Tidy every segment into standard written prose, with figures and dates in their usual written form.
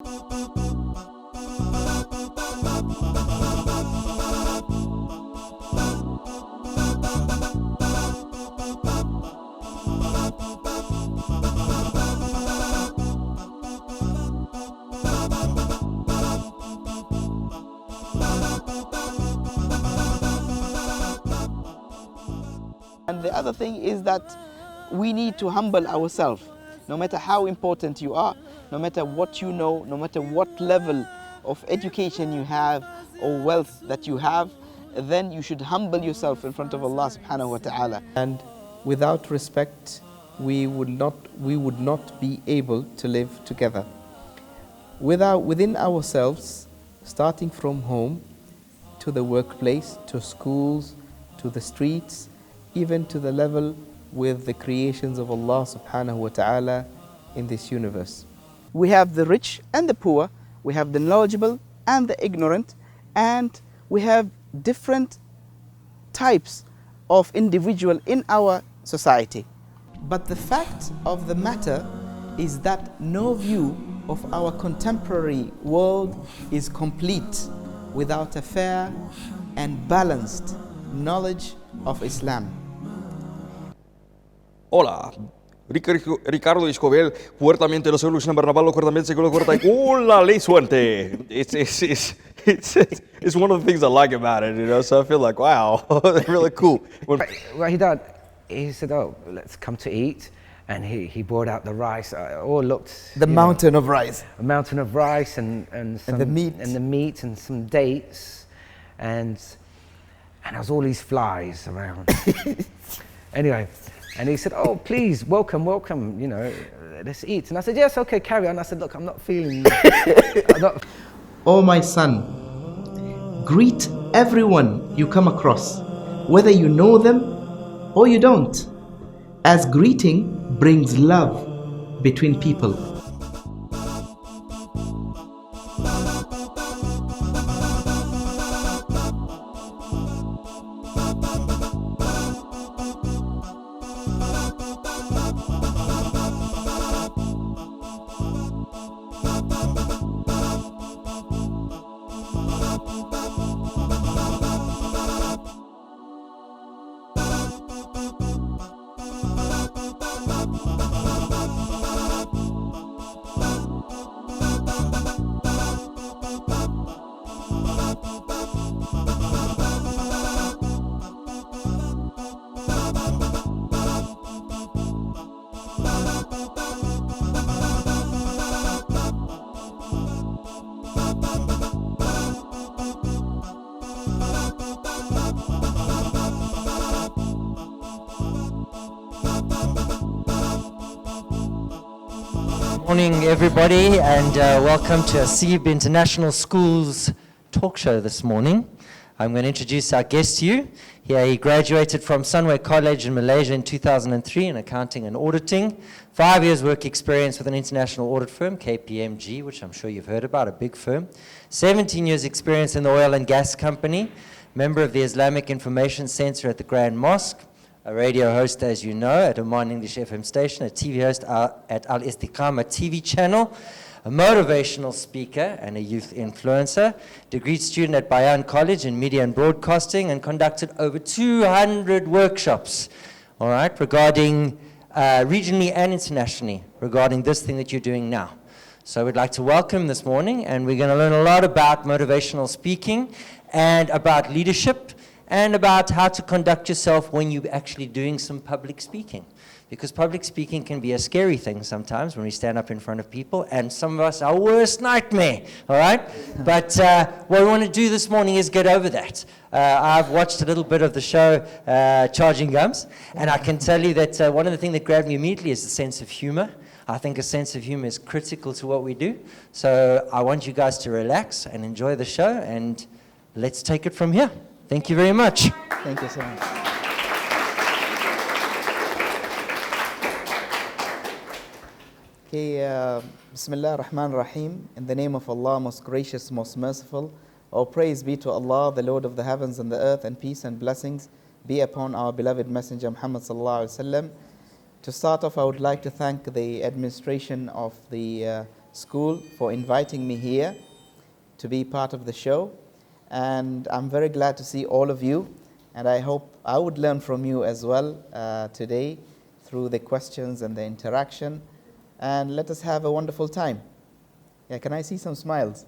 And the other thing is that we need to humble ourselves. No matter how important you are, no matter what you know, no matter what level of education you have or wealth that you have, then you should humble yourself in front of Allah subhanahu wa ta'ala. And without respect, we would not be able to live together. Within ourselves, starting from home to the workplace, to schools, to the streets, even to the level with the creations of Allah subhanahu wa ta'ala in this universe. We have the rich and the poor, we have the knowledgeable and the ignorant, and we have different types of individual in our society. But the fact of the matter is that no view of our contemporary world is complete without a fair and balanced knowledge of Islam. Hola, Ricardo Escobar, fuertemente los soluciones Barnaballo, cortamente seguro corta. Hola, lei suerte. It's one of the things I like about it, you know. So I feel like, wow, really cool. Well, he said, oh, let's come to eat. And he brought out the rice. All looked the mountain of rice. A mountain of rice and the meat. And the meat and some dates. And there was all these flies around. Anyway, and he said, oh, please, welcome, you know, let's eat. And I said, yes, okay, carry on. I said, look, I'm not feeling... Oh, my son, greet everyone you come across, whether you know them or you don't, as greeting brings love between people. Morning everybody, and welcome to Seeb International School's talk show this morning. I'm going to introduce our guest to you. He graduated from Sunway College in Malaysia in 2003 in accounting and auditing. 5 years work experience with an international audit firm, KPMG, which I'm sure you've heard about, a big firm. 17 years experience in the oil and gas company, member of the Islamic Information Center at the Grand Mosque, a radio host, as you know, at Oman English FM station, a TV host at Al Istiqama TV channel, a motivational speaker and a youth influencer, degreed student at Bayan College in Media and Broadcasting, and conducted over 200 workshops, all right, regarding regionally and internationally, regarding this thing that you're doing now. So we'd like to welcome this morning, and we're going to learn a lot about motivational speaking and about leadership, and about how to conduct yourself when you're actually doing some public speaking. Because public speaking can be a scary thing sometimes when we stand up in front of people, and some of us, our worst nightmare, all right? But what we want to do this morning is get over that. I've watched a little bit of the show, Charging Gums, and I can tell you that one of the things that grabbed me immediately is the sense of humor. I think a sense of humor is critical to what we do. So I want you guys to relax and enjoy the show, and let's take it from here. Thank you very much. Thank you so much. Okay, Bismillah ar-Rahman ar-Rahim. In the name of Allah, most gracious, most merciful. All praise be to Allah, the Lord of the heavens and the earth, and peace and blessings be upon our beloved Messenger Muhammad sallallahu alaihi wasallam. To start off, I would like to thank the administration of the School for inviting me here to be part of the show. And I'm very glad to see all of you. And I hope I would learn from you as well today through the questions and the interaction. And let us have a wonderful time. Yeah, can I see some smiles?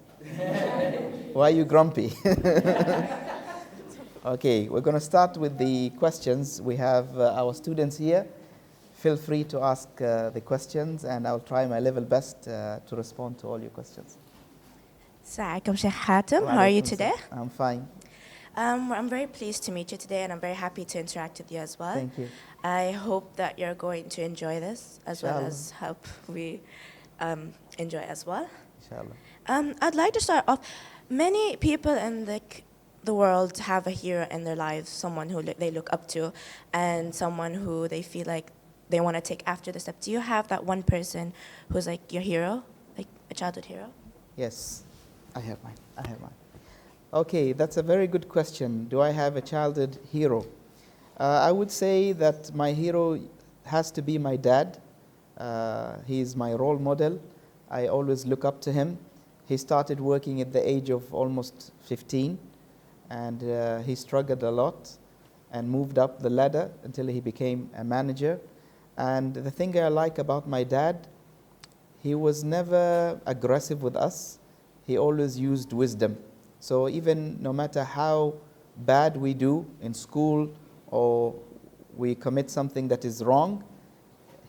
Why are you grumpy? Okay, we're going to start with the questions. We have our students here. Feel free to ask the questions, and I'll try my level best to respond to all your questions. Assalamualaikum, Sheikh Hatim. How are you today? I'm fine. I'm very pleased to meet you today, and I'm very happy to interact with you as well. Thank you. I hope that you're going to enjoy this as well Inshallah. as help we enjoy as well. Inshallah. I'd like to start off. Many people in the world have a hero in their lives, someone who they look up to, and someone who they feel like they want to take after the step. Do you have that one person who's like your hero, like a childhood hero? Yes, I have mine. Okay, that's a very good question. Do I have a childhood hero? I would say that my hero has to be my dad. He is my role model. I always look up to him. He started working at the age of almost 15, and he struggled a lot and moved up the ladder until he became a manager. And the thing I like about my dad, he was never aggressive with us. He always used wisdom. So even no matter how bad we do in school or we commit something that is wrong,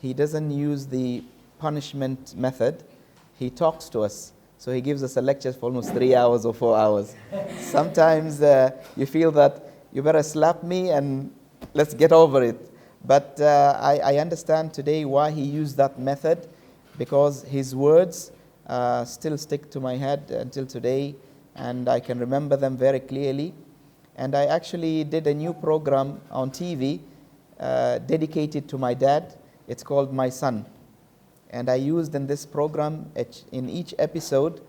he doesn't use the punishment method. He talks to us. So he gives us a lecture for almost 3 hours or 4 hours. Sometimes you feel that you better slap me and let's get over it. But I understand today why he used that method, because his words still stick to my head until today, and I can remember them very clearly. And I actually did a new program on TV dedicated to my dad. It's called My Son. And I used in this program, in each episode,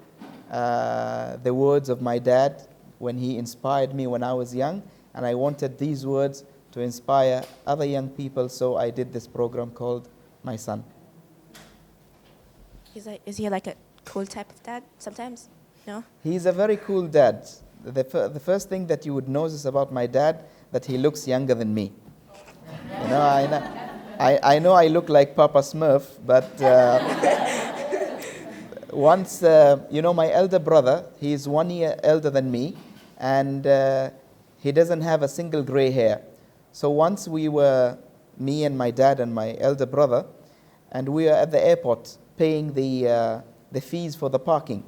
the words of my dad when he inspired me when I was young. And I wanted these words to inspire other young people, so I did this program called My Son. Is he like a cool type of dad sometimes? No? He's a very cool dad. The first thing that you would notice about my dad, that he looks younger than me. You know, I know I look like Papa Smurf, but once, my elder brother, he is 1 year elder than me, and he doesn't have a single gray hair. So once we were, me and my dad and my elder brother, and we were at the airport paying the fees for the parking.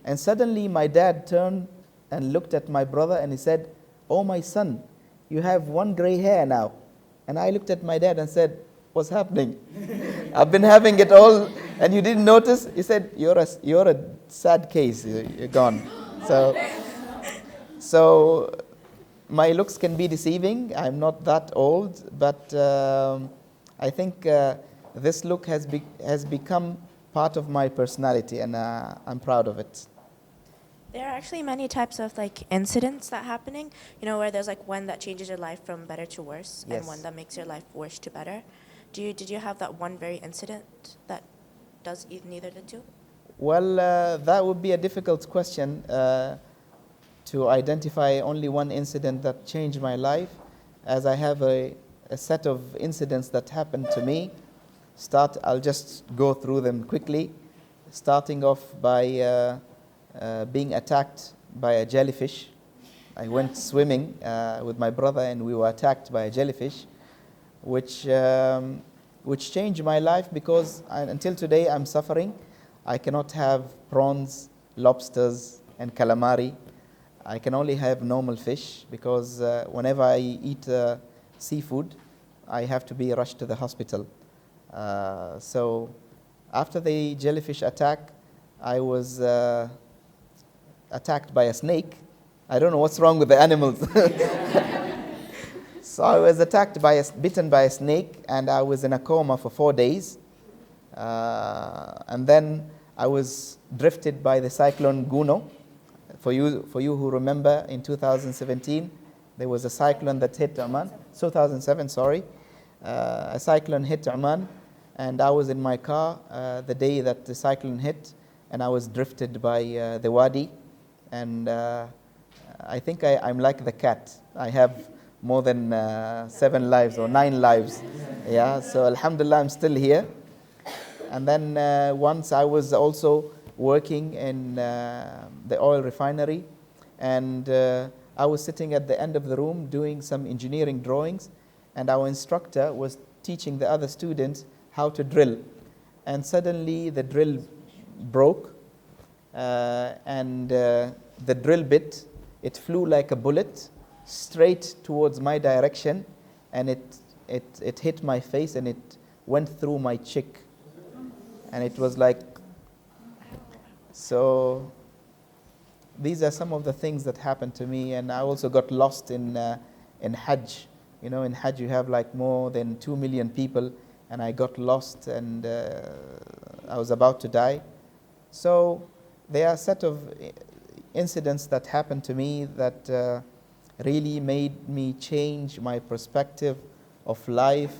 And suddenly my dad turned and looked at my brother and he said, "Oh, my son, you have one gray hair now." And I looked at my dad and said, "What's happening? I've been having it all and you didn't notice?" He said, you're a sad case, you're gone. So my looks can be deceiving. I'm not that old, but I think this look has become part of my personality, and I'm proud of it. There are actually many types of incidents that happening, where there's one that changes your life from better to worse, Yes. and one that makes your life worse to better. Did you have that one very incident that does neither the two? Well, that would be a difficult question to identify only one incident that changed my life, as I have a set of incidents that happened to me. I'll just go through them quickly, starting off by being attacked by a jellyfish. I went swimming with my brother and we were attacked by a jellyfish, which changed my life, because until today I'm suffering. I cannot have prawns, lobsters and calamari. I can only have normal fish, because whenever I eat seafood, I have to be rushed to the hospital. So after the jellyfish attack, I was attacked by a snake. I don't know what's wrong with the animals. So I was bitten by a snake, and I was in a coma for 4 days. And then I was drifted by the cyclone Guno. For you who remember, in 2017, there was a cyclone that hit Oman. 2007, sorry. A cyclone hit Oman, and I was in my car the day that the cyclone hit, and I was drifted by the wadi, and I think I'm like the cat. I have more than 7 lives or 9 lives. Yeah, so alhamdulillah, I'm still here. And then once I was also working in the oil refinery, and I was sitting at the end of the room doing some engineering drawings, and our instructor was teaching the other students how to drill. And suddenly the drill broke, and the drill bit, it flew like a bullet straight towards my direction, and it hit my face, and it went through my cheek. And it was like, so these are some of the things that happened to me. And I also got lost in Hajj. You know, in Hajj you have like more than 2 million people, and I got lost, and I was about to die. So there are a set of incidents that happened to me that really made me change my perspective of life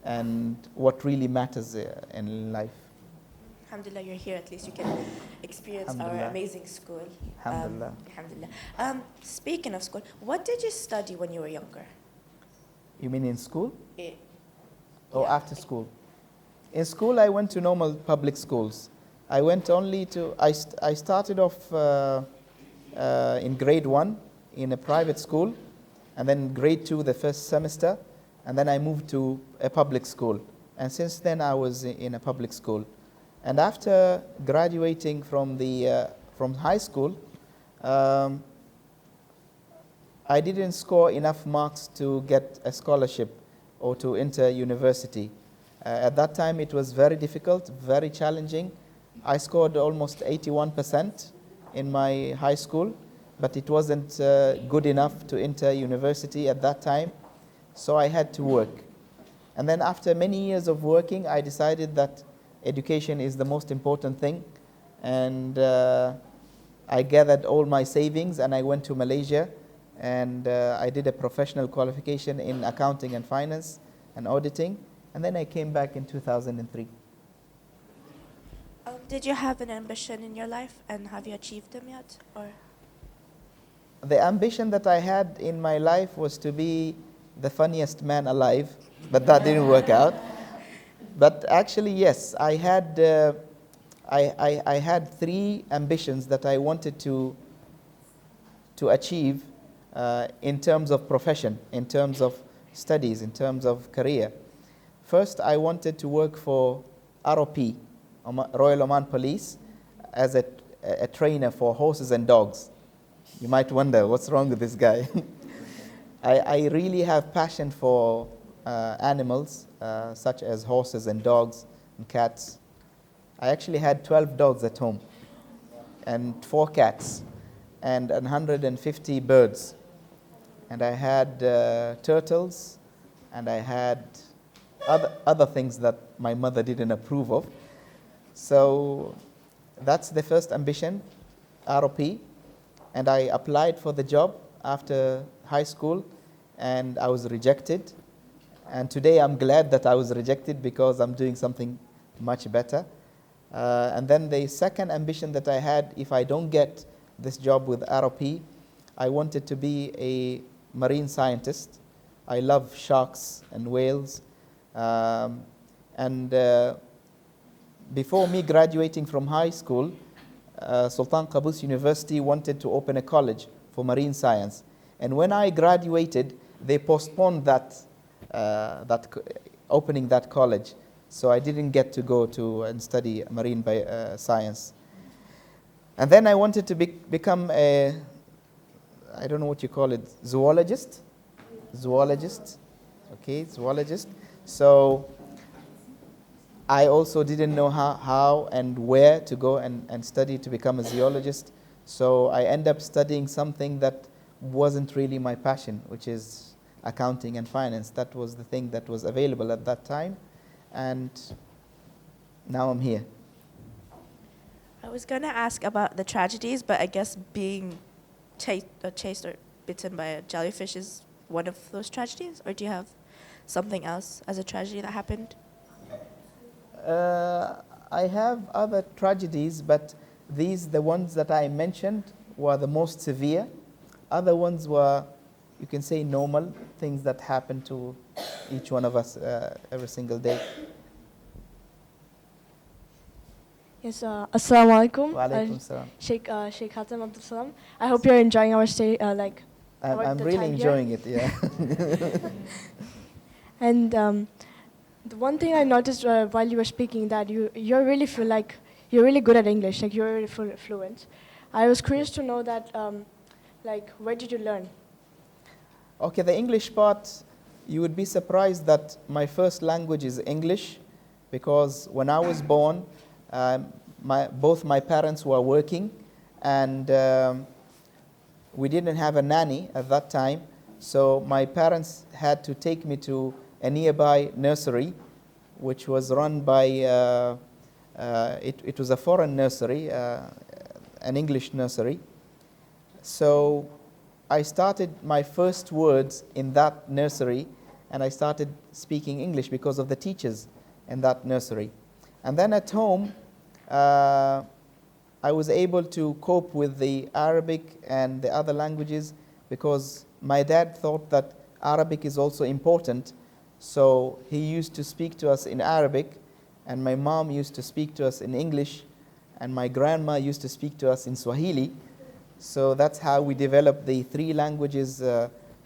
and what really matters in life. Alhamdulillah, you're here. At least you can experience our Alhamdulillah. amazing school. Alhamdulillah. Alhamdulillah. Speaking of school, what did you study when you were younger? You mean in school or Yeah. after school? In school, I went to normal public schools. I went only to, I started off in grade 1 in a private school, and then grade 2 the first semester, and then I moved to a public school. And since then, I was in a public school. And after graduating from high school, I didn't score enough marks to get a scholarship or to enter university. At that time, it was very difficult, very challenging. I scored almost 81% in my high school, but it wasn't good enough to enter university at that time, so I had to work. And then after many years of working, I decided that education is the most important thing, and I gathered all my savings and I went to Malaysia, and I did a professional qualification in accounting and finance and auditing, and then I came back in 2003. Did you have an ambition in your life, and have you achieved them yet? Or The ambition that I had in my life was to be the funniest man alive, but that didn't work out. But actually, yes, I had 3 ambitions that I wanted to achieve in terms of profession, in terms of studies, in terms of career. First, I wanted to work for ROP, Royal Oman Police, as a trainer for horses and dogs. You might wonder, what's wrong with this guy? I really have passion for animals, such as horses and dogs and cats. I actually had 12 dogs at home, and 4 cats, and 150 birds. And I had turtles, and I had other things that my mother didn't approve of. So that's the first ambition, ROP. And I applied for the job after high school, and I was rejected. And today I'm glad that I was rejected, because I'm doing something much better. And then the second ambition that I had, if I don't get this job with ROP, I wanted to be a marine scientist. I love sharks and whales. Before me graduating from high school, Sultan Qaboos University wanted to open a college for marine science. And when I graduated, they postponed opening that college. So I didn't get to go to and study marine science. And then I wanted to become a, I don't know what you call it, zoologist. Okay, zoologist. So I also didn't know how and where to go and study to become a zoologist. So I ended up studying something that wasn't really my passion, which is accounting and finance. That was the thing that was available at that time. And now I'm here. I was going to ask about the tragedies, but I guess being chased or bitten by a jellyfish is one of those tragedies? Or do you have something else as a tragedy that happened? I have other tragedies, but the ones that I mentioned, were the most severe. Other ones were, you can say, normal things that happen to each one of us every single day. Yes, Assalamu alaikum. Wa alaikum salam. Sheikh Hatim Al Abdissalaam. I hope you're enjoying our stay, I'm the really time enjoying here. it, yeah. And the one thing I noticed while you were speaking, that you really feel like you're really good at English, like you're really fluent. I was curious to know that, where did you learn? Okay, the English part, you would be surprised that my first language is English, because when I was born, both my parents were working, and we didn't have a nanny at that time, so my parents had to take me to a nearby nursery, which was run by, it was a foreign nursery, an English nursery. So I started my first words in that nursery, and I started speaking English because of the teachers in that nursery. And then at home, I was able to cope with the Arabic and the other languages because my dad thought that Arabic is also important. So he used to speak to us in Arabic, and my mom used to speak to us in English, and my grandma used to speak to us in Swahili. So that's how we developed the three languages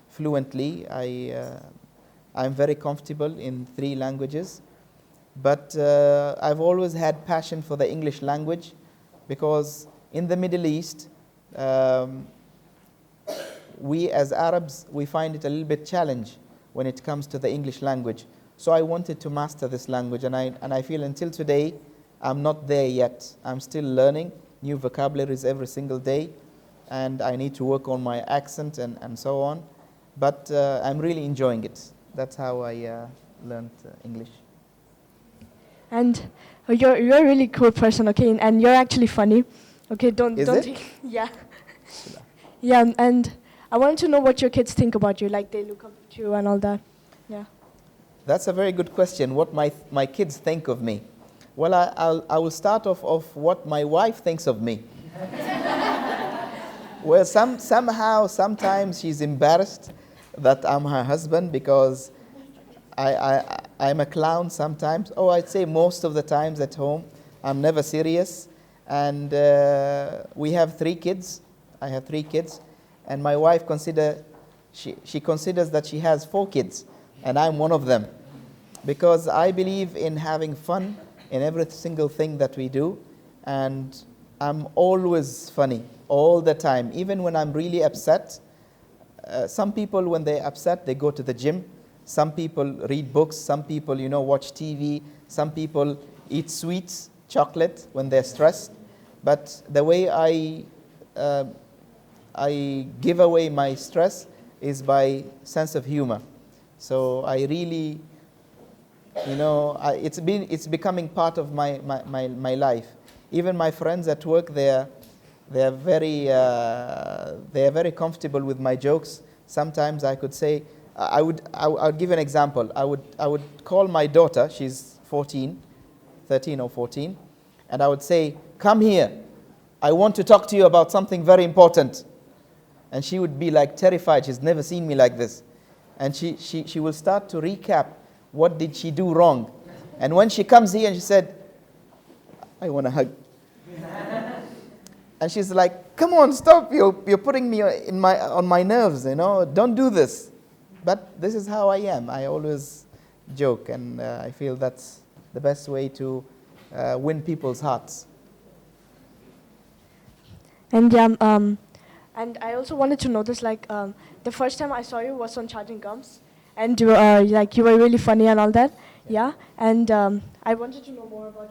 fluently. I'm very comfortable in three languages. But I've always had passion for the English language, because in the Middle East, we as Arabs, we find it a little bit challenge when it comes to the English language. So I wanted to master this language, and I feel until today, I'm not there yet. I'm still learning new vocabularies every single day, and I need to work on my accent and so on. But I'm really enjoying it. That's how I learned English. And you're a really cool person, okay? And you're actually funny, okay? Don't it? Yeah. Yeah, and I wanted to know what your kids think about you, like they look up at you and all that. Yeah. That's a very good question. What my kids think of me. Well, I will start off of what my wife thinks of me. Well, sometimes she's embarrassed that I'm her husband, because I'm a clown sometimes. Oh, I'd say most of the times at home, I'm never serious. And we have 3 kids. I have 3 kids. And my wife she considers that she has 4 kids, and I'm one of them. Because I believe in having fun in every single thing that we do. And I'm always funny, all the time. Even when I'm really upset. Some people, when they're upset, they go to the gym. Some people read books. Some people, watch TV. Some people eat sweets, chocolate, when they're stressed. But the way I give away my stress is by sense of humor. So I really, it's becoming part of my life. Even my friends at work, they're very comfortable with my jokes. Sometimes I could say, I would give an example. I would call my daughter. She's 13 or 14, and I would say, "Come here. I want to talk to you about something very important." And she would be like terrified. She's never seen me like this, and she will start to recap what did she do wrong. And when she comes here and she said, "I want a hug," and she's like, "Come on, stop! You're putting me on my nerves. Don't do this." But this is how I am. I always joke, and I feel that's the best way to win people's hearts. And and I also wanted to notice, the first time I saw you was on Charging Gums, and you were really funny and all that. Yeah. And I wanted to know more about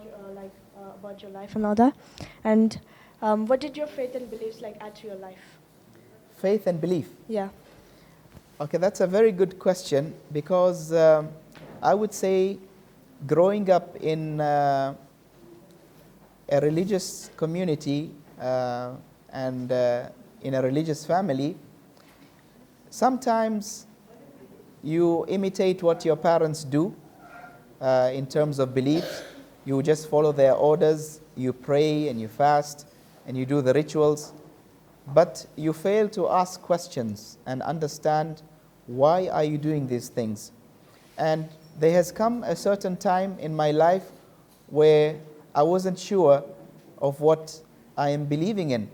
about your life and all that. And what did your faith and beliefs add to your life? Faith and belief. Yeah. Okay, that's a very good question, because I would say growing up in a religious community and in a religious family, sometimes you imitate what your parents do in terms of beliefs. You just follow their orders, you pray and you fast, and you do the rituals, but you fail to ask questions and understand why are you doing these things. And there has come a certain time in my life where I wasn't sure of what I am believing in,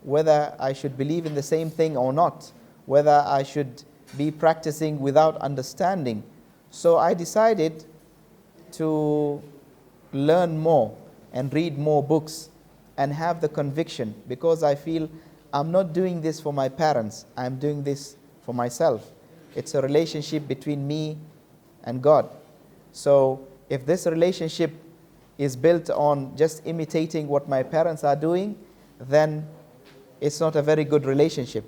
whether I should believe in the same thing or not, whether I should be practicing without understanding. So I decided to learn more and read more books and have the conviction, because I feel I'm not doing this for my parents, I'm doing this for myself. It's a relationship between me and God. So if this relationship is built on just imitating what my parents are doing, then it's not a very good relationship.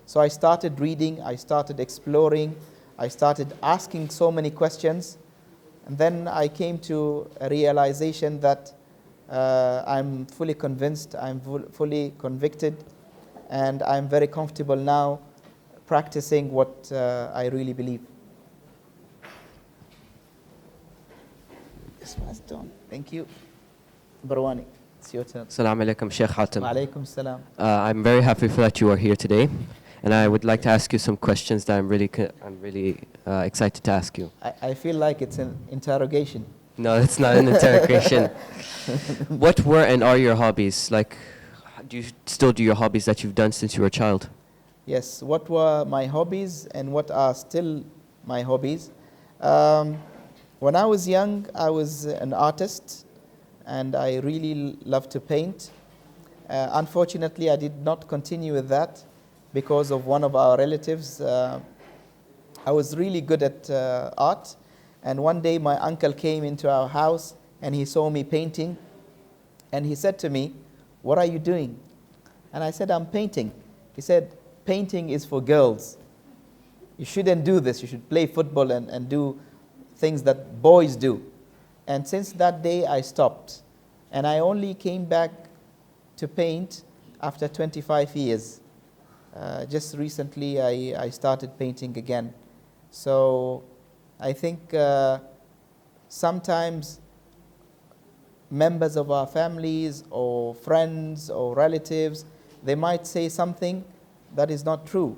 So I started reading, I started exploring, I started asking so many questions, and then I came to a realization that I'm fully convinced, I'm fully convicted, and I'm very comfortable now practicing what I really believe. This one's done. Thank you. Barwani, it's your turn. Assalamu alaikum, Sheikh Hatim. Wa alaikum salam. I'm very happy that you are here today, and I would like to ask you some questions that I'm really excited to ask you. I feel like it's an interrogation. No, it's not an interrogation. What were and are your hobbies? Like, do you still do your hobbies that you've done since you were a child? Yes, what were my hobbies and what are still my hobbies? When I was young, I was an artist and I really loved to paint. Unfortunately, I did not continue with that because of one of our relatives. I was really good at art, and one day my uncle came into our house and he saw me painting and he said to me, "What are you doing?" And I said, "I'm painting." He said, "Painting is for girls. You shouldn't do this. You should play football and do things that boys do." And since that day, I stopped. And I only came back to paint after 25 years. Just recently, I started painting again. So I think sometimes members of our families or friends or relatives, they might say something that is not true.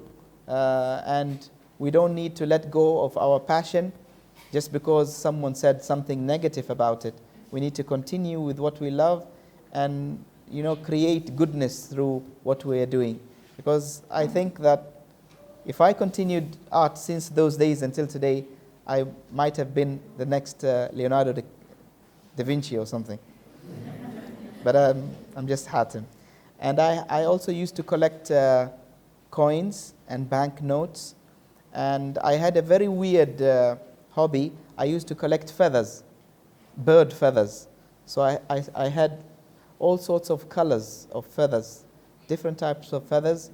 And we don't need to let go of our passion just because someone said something negative about it. We need to continue with what we love and, create goodness through what we are doing. Because I think that if I continued art since those days until today, I might have been the next Leonardo da Vinci or something. But I'm just Hatim. And I also used to collect coins and banknotes. And I had a very weird hobby. I used to collect feathers, bird feathers. So I had all sorts of colors of feathers, different types of feathers.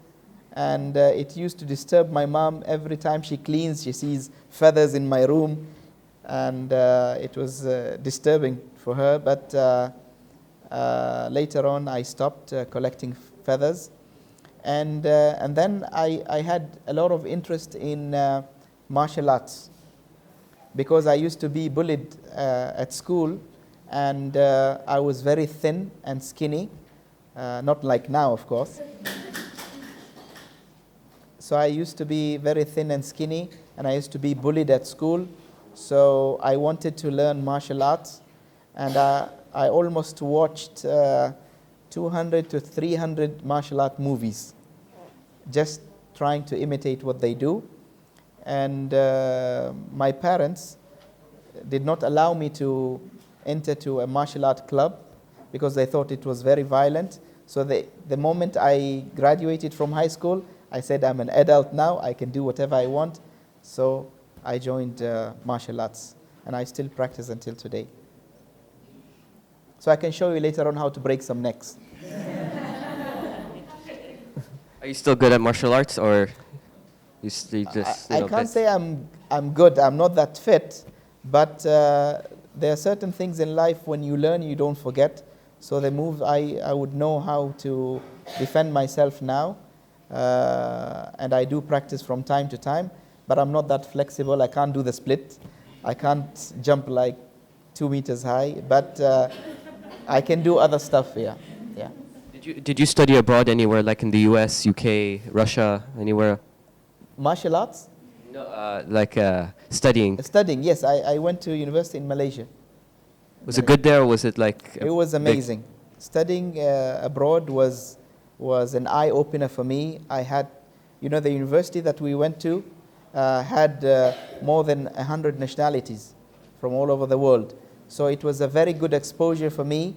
And it used to disturb my mom. Every time she cleans, she sees feathers in my room. And it was disturbing for her. But later on, I stopped collecting feathers. And then I had a lot of interest in martial arts, because I used to be bullied at school, and I was very thin and skinny, not like now, of course. So I used to be very thin and skinny, and I used to be bullied at school. So I wanted to learn martial arts, and I almost watched 200 to 300 martial art movies, just trying to imitate what they do. And my parents did not allow me to enter to a martial art club because they thought it was very violent. So the moment I graduated from high school, I said, I'm an adult now, I can do whatever I want. So I joined martial arts, and I still practice until today. So I can show you later on how to break some necks. Are you still good at martial arts, or you just? I can't say I'm good. I'm not that fit, but there are certain things in life when you learn, you don't forget. So the move, I would know how to defend myself now, and I do practice from time to time. But I'm not that flexible. I can't do the split. I can't jump like 2 meters high, but I can do other stuff. Yeah. Did you study abroad anywhere, like in the US, UK, Russia, anywhere? Martial arts? No, studying. Studying, yes. I went to university in Malaysia. Was it good there, or was it like? It was amazing. Studying abroad was an eye-opener for me. I had, the university that we went to had more than 100 nationalities from all over the world. So it was a very good exposure for me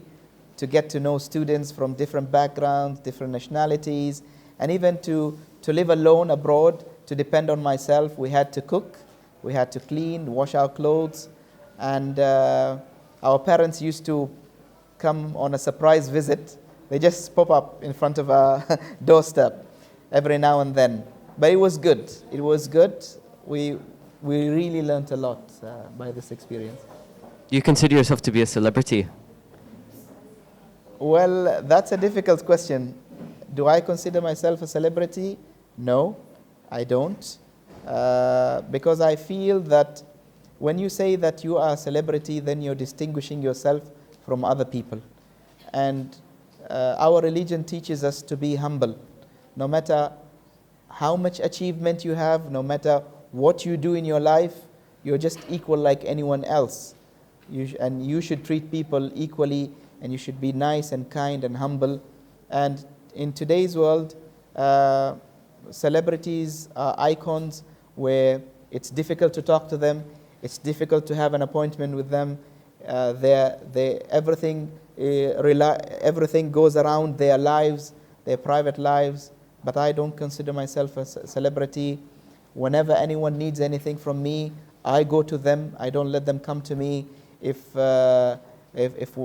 to get to know students from different backgrounds, different nationalities, and even to live alone abroad, to depend on myself. We had to cook, we had to clean, wash our clothes, and our parents used to come on a surprise visit. They just pop up in front of our doorstep every now and then. But it was good. It was good. We really learned a lot by this experience. Do you consider yourself to be a celebrity? Well, that's a difficult question. Do I consider myself a celebrity? No, I don't. Because I feel that when you say that you are a celebrity, then you're distinguishing yourself from other people. And our religion teaches us to be humble. No matter how much achievement you have, no matter what you do in your life, you're just equal like anyone else. And you should treat people equally, and you should be nice and kind and humble. And in today's world, celebrities are icons where it's difficult to talk to them, it's difficult to have an appointment with them. Everything goes around their lives, their private lives. But I don't consider myself a celebrity. Whenever anyone needs anything from me, I go to them. I don't let them come to me. If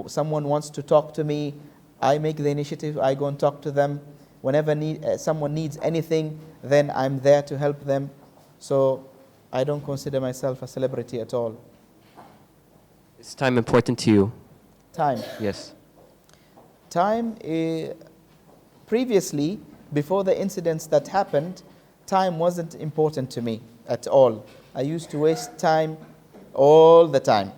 someone wants to talk to me, I make the initiative. I go and talk to them. Whenever someone needs anything, then I'm there to help them. So I don't consider myself a celebrity at all. Is time important to you? Time. Yes. Time, previously, before the incidents that happened, time wasn't important to me at all. I used to waste time all the time.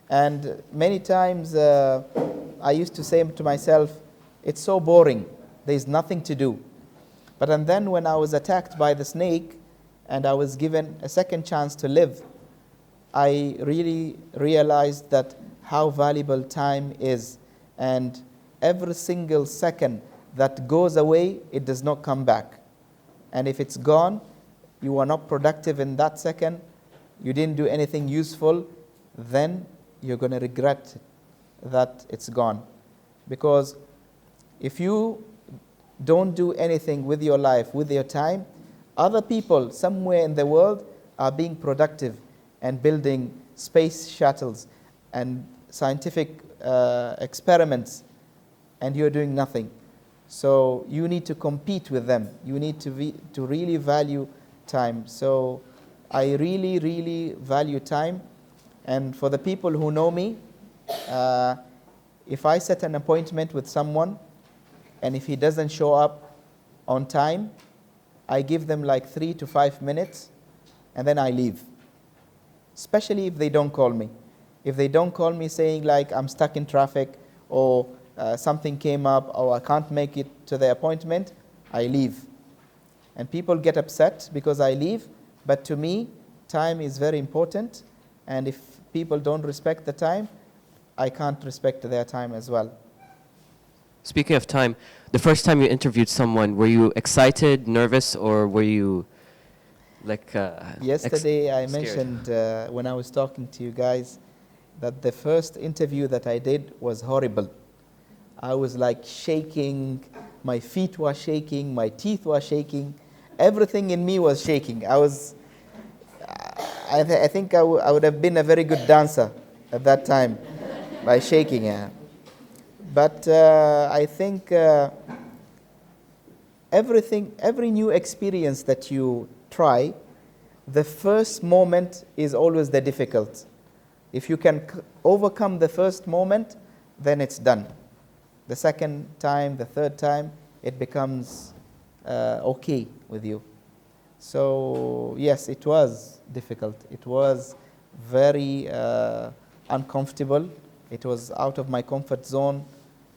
And many times I used to say to myself, it's so boring, there's nothing to do. But then when I was attacked by the snake and I was given a second chance to live, I really realized that how valuable time is. And every single second that goes away, it does not come back. And if it's gone, you are not productive in that second, you didn't do anything useful, then you're going to regret that it's gone. Because if you don't do anything with your life, with your time, other people somewhere in the world are being productive and building space shuttles and scientific experiments, and you're doing nothing. So you need to compete with them. You need to really value time. So I really, really value time. And for the people who know me, if I set an appointment with someone, and if he doesn't show up on time, I give them like 3 to 5 minutes, and then I leave. Especially if they don't call me. If they don't call me saying like I'm stuck in traffic, or something came up, or I can't make it to the appointment, I leave. And people get upset because I leave, but to me, time is very important. And if people don't respect the time, I can't respect their time as well. Speaking of time, the first time you interviewed someone, were you excited, nervous, or were you like Yesterday I scared? mentioned when I was talking to you guys that the first interview that I did was horrible. I was like shaking, my feet were shaking, my teeth were shaking, everything in me was shaking. I think I would have been a very good dancer at that time by shaking. But I think every new experience that you try, the first moment is always the difficult. If you can overcome the first moment, then it's done. The second time, the third time, it becomes okay with you. So yes, it was difficult. It was very uncomfortable. It was out of my comfort zone.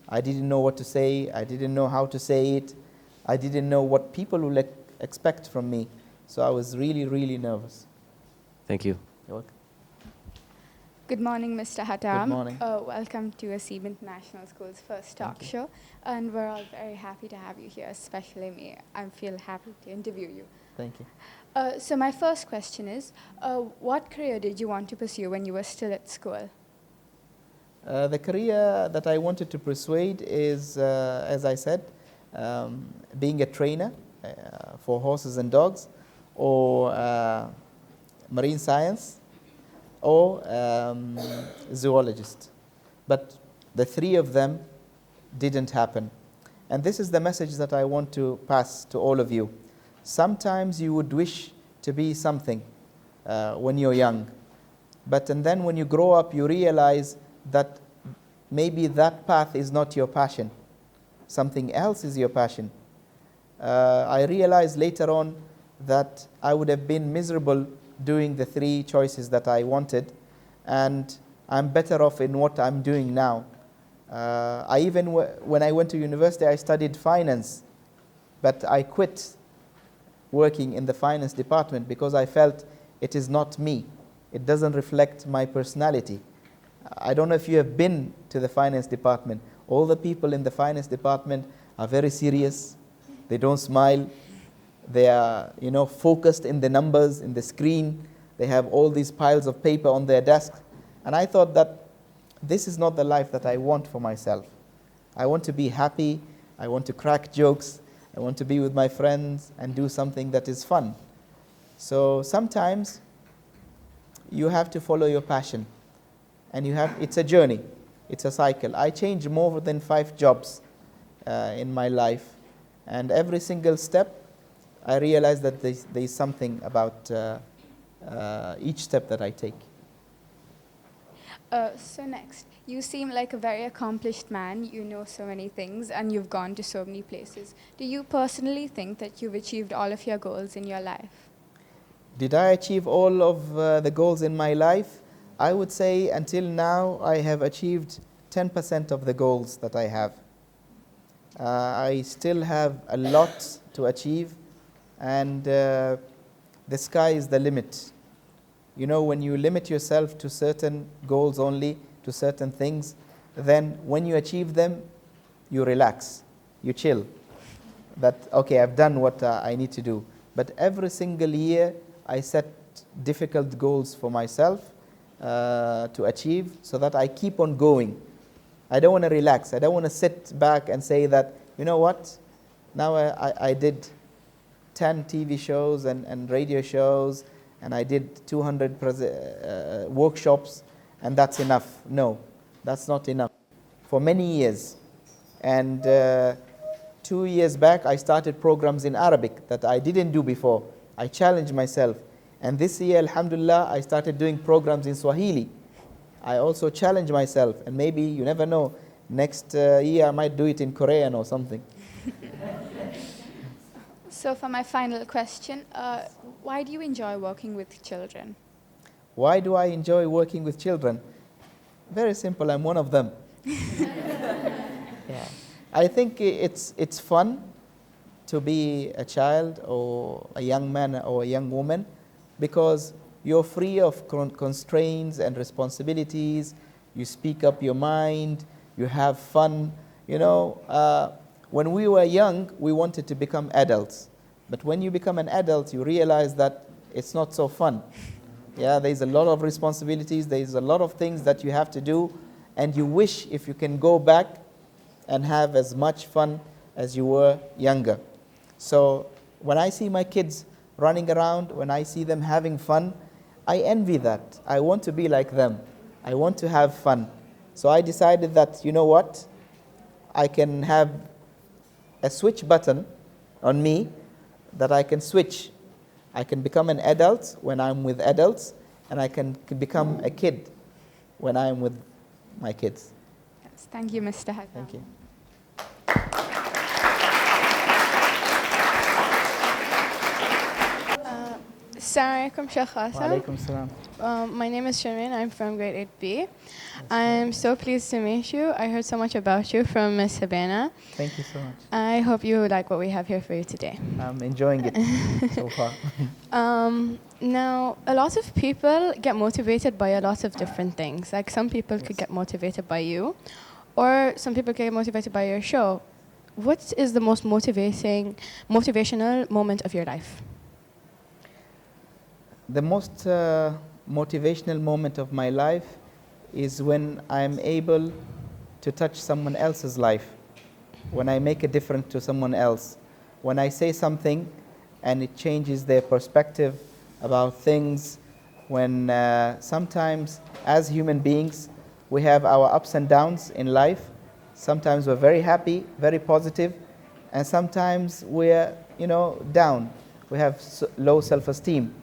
I didn't know what to say. I didn't know how to say it. I didn't know what people will expect from me. So I was really, really nervous. Thank you. You're welcome. Good morning, Mr. Hatim. Good morning. Welcome to seeb International School's first talk show. And we're all very happy to have you here, especially me. I feel happy to interview you. Thank you. So my first question is, what career did you want to pursue when you were still at school? The career that I wanted to persuade is, as I said, being a trainer for horses and dogs, or marine science, or zoologist. But the three of them didn't happen. And this is the message that I want to pass to all of you. Sometimes you would wish to be something when you're young, and then when you grow up, you realize that maybe that path is not your passion. Something else is your passion. I realized later on that I would have been miserable doing the three choices that I wanted, and I'm better off in what I'm doing now. When I went to university, I studied finance, but I quit working in the finance department because I felt it is not me. It doesn't reflect my personality. I don't know if you have been to the finance department. All the people in the finance department are very serious. They don't smile. They are, focused in the numbers, in the screen. They have all these piles of paper on their desk. And I thought that this is not the life that I want for myself. I want to be happy. I want to crack jokes. I want to be with my friends and do something that is fun. So sometimes you have to follow your passion. And it's a journey. It's a cycle. I changed more than 5 jobs in my life. And every single step, I realized that there's something about each step that I take. So next, you seem like a very accomplished man. You know so many things, and you've gone to so many places. Do you personally think that you've achieved all of your goals in your life? Did I achieve all of the goals in my life? I would say until now I have achieved 10% of the goals that I have. I still have a lot to achieve, and the sky is the limit. When you limit yourself to certain goals only, to certain things, then when you achieve them, you relax, you chill. That, okay, I've done what I need to do. But every single year, I set difficult goals for myself to achieve so that I keep on going. I don't want to relax. I don't want to sit back and say that, you know what, now I did 10 TV shows and radio shows, and I did 200 workshops, and that's enough. No, that's not enough. For many years. And 2 years back, I started programs in Arabic that I didn't do before. I challenged myself. And this year, alhamdulillah, I started doing programs in Swahili. I also challenged myself. And maybe, you never know, next year I might do it in Korean or something. So for my final question, why do you enjoy working with children? Why do I enjoy working with children? Very simple, I'm one of them. Yeah. I think it's fun to be a child or a young man or a young woman, because you're free of constraints and responsibilities. You speak up your mind, you have fun. When we were young, we wanted to become adults. But when you become an adult, you realize that it's not so fun. Yeah, there's a lot of responsibilities, there's a lot of things that you have to do, and you wish if you can go back and have as much fun as you were younger. So when I see my kids running around, when I see them having fun, I envy that. I want to be like them. I want to have fun. So I decided that, you know what, I can have a switch button on me that I can switch. I can become an adult when I'm with adults, and I can become a kid when I'm with my kids. Yes, thank you, Mr. Hatim. Thank you. Assalamu alaikum, Sheikh Hassan. Walaikum salam. My name is Sharmin. I'm from grade 8B. I'm so pleased to meet you. I heard so much about you from Miss Sabina. Thank you so much. I hope you like what we have here for you today. I'm enjoying it so far. Now, a lot of people get motivated by a lot of different things. Like some people could get motivated by you, or some people get motivated by your show. What is the most motivational moment of your life? The most motivational moment of my life is when I'm able to touch someone else's life, when I make a difference to someone else, when I say something and it changes their perspective about things, when sometimes as human beings we have our ups and downs in life. Sometimes we're very happy, very positive, and sometimes we're down. We have low self-esteem.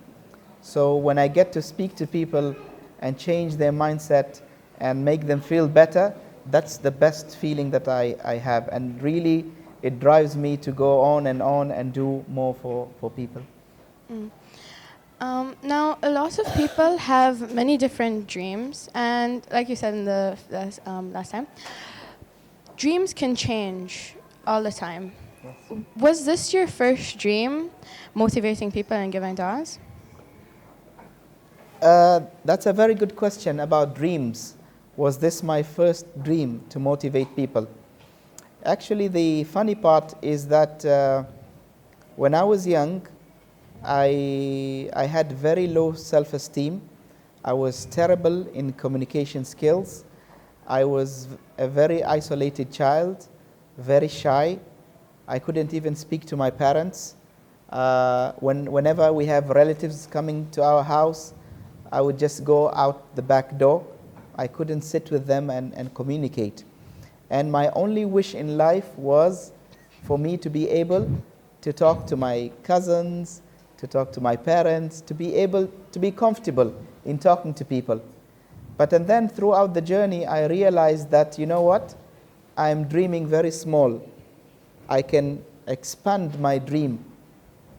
So when I get to speak to people and change their mindset and make them feel better, that's the best feeling that I have. And really, it drives me to go on and do more for people. Now, a lot of people have many different dreams. And like you said in the last time, dreams can change all the time. Yes. Was this your first dream, motivating people and giving du'as? That's a very good question about dreams. Was this my first dream to motivate people? Actually, the funny part is that when I was young, I had very low self-esteem. I was terrible in communication skills. I was a very isolated child, very shy. I couldn't even speak to my parents. Whenever we have relatives coming to our house, I would just go out the back door. I couldn't sit with them and communicate. And my only wish in life was for me to be able to talk to my cousins, to talk to my parents, to be able to be comfortable in talking to people. But and then throughout the journey, I realized that, you know what? I'm dreaming very small. I can expand my dream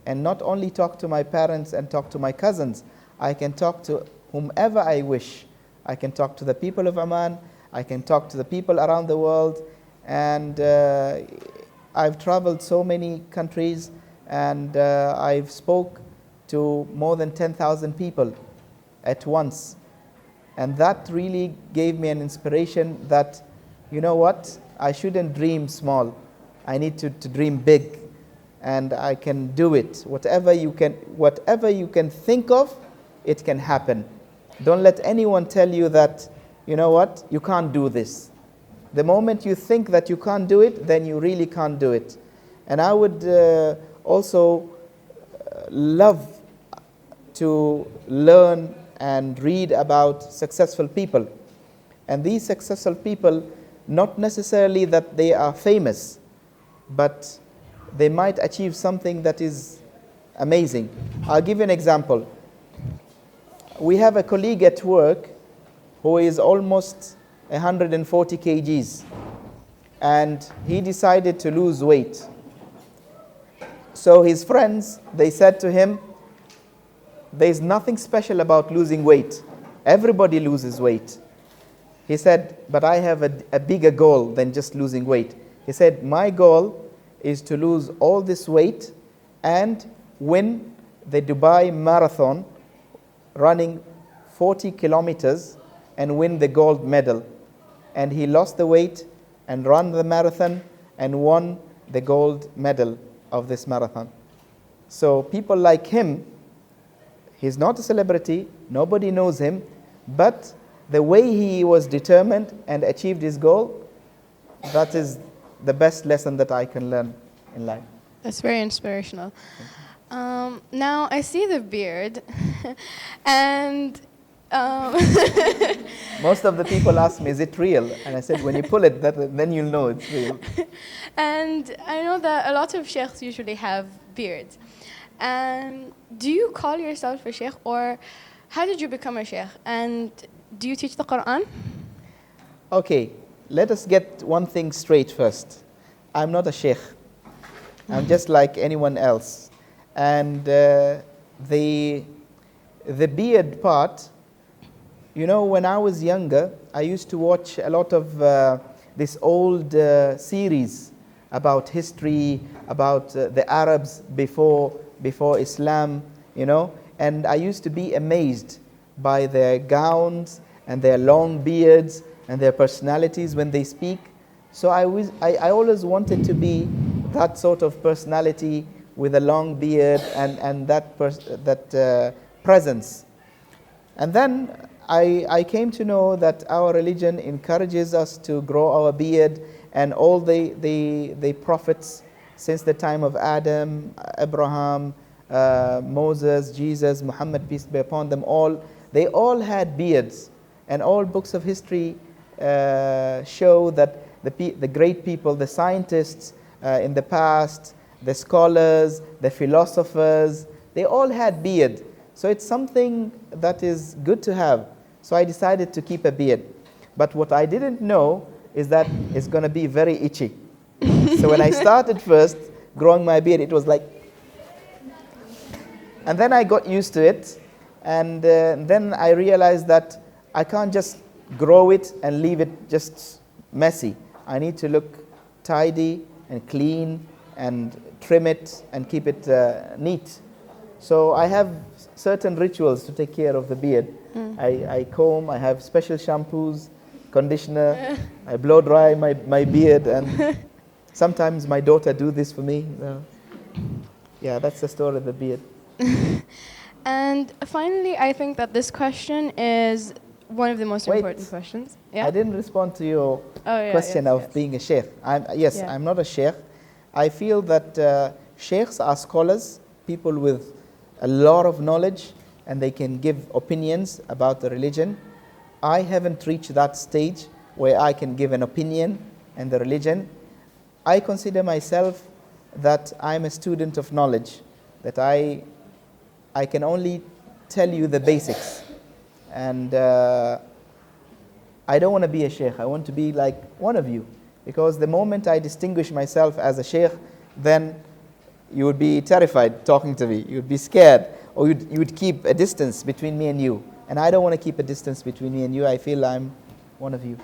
and not only talk to my parents and talk to my cousins. I can talk to whomever I wish. I can talk to the people of Oman. I can talk to the people around the world. And I've traveled so many countries, and I've spoke to more than 10,000 people at once. And that really gave me an inspiration that, you know what, I shouldn't dream small. I need to dream big, and I can do it. Whatever you can think of, it can happen. Don't let anyone tell you that, you know what, you can't do this. The moment you think that you can't do it, then you really can't do it. And I would also love to learn and read about successful people. And these successful people, not necessarily that they are famous, but they might achieve something that is amazing. I'll give you an example. We have a colleague at work who is almost 140 kgs, and he decided to lose weight. So his friends, they said to him, there's nothing special about losing weight. Everybody loses weight. He said, but I have a bigger goal than just losing weight. He said, my goal is to lose all this weight and win the Dubai Marathon, running 40 kilometers and win the gold medal. And he lost the weight and ran the marathon and won the gold medal of this marathon. So people like him, he's not a celebrity, nobody knows him, but the way he was determined and achieved his goal, that is the best lesson that I can learn in life. That's very inspirational. Now I see the beard, and most of the people ask me, is it real? And I said, when you pull it, then you'll know it's real. And I know that a lot of sheikhs usually have beards. And do you call yourself a sheikh, or how did you become a sheikh? And do you teach the Quran? Okay, let us get one thing straight first. I'm not a sheikh. I'm just like anyone else. And the the beard part, you know, when I was younger, I used to watch a lot of this old series about history, about the Arabs before Islam, you know, and I used to be amazed by their gowns and their long beards and their personalities when they speak. So I always wanted to be that sort of personality with a long beard and that presence. And then I came to know that our religion encourages us to grow our beard, and all the prophets since the time of Adam, Abraham, Moses, Jesus, Muhammad, peace be upon them all, they all had beards. And all books of history show that the great people, the scientists in the past, the scholars, the philosophers, they all had beard. So it's something that is good to have. So I decided to keep a beard. But what I didn't know is that it's going to be very itchy. So when I started first growing my beard, it was like, and then I got used to it, and then I realized that I can't just grow it and leave it just messy. I need to look tidy and clean and trim it and keep it neat. So I have certain rituals to take care of the beard. I comb, I have special shampoos, conditioner, I blow dry my beard, and sometimes my daughter do this for me. Yeah, that's the story of the beard. And finally, I think that this question is one of the most important questions. Yeah? I didn't respond to your question of being a sheikh. I'm not a sheikh. I feel that sheikhs are scholars, people with a lot of knowledge, and they can give opinions about the religion. I haven't reached that stage where I can give an opinion on the religion. I consider myself that I'm a student of knowledge, that I can only tell you the basics. And I don't want to be a sheikh. I want to be like one of you. Because the moment I distinguish myself as a sheikh, then you would be terrified talking to me. You would be scared. Or you would keep a distance between me and you. And I don't want to keep a distance between me and you. I feel I'm one of you.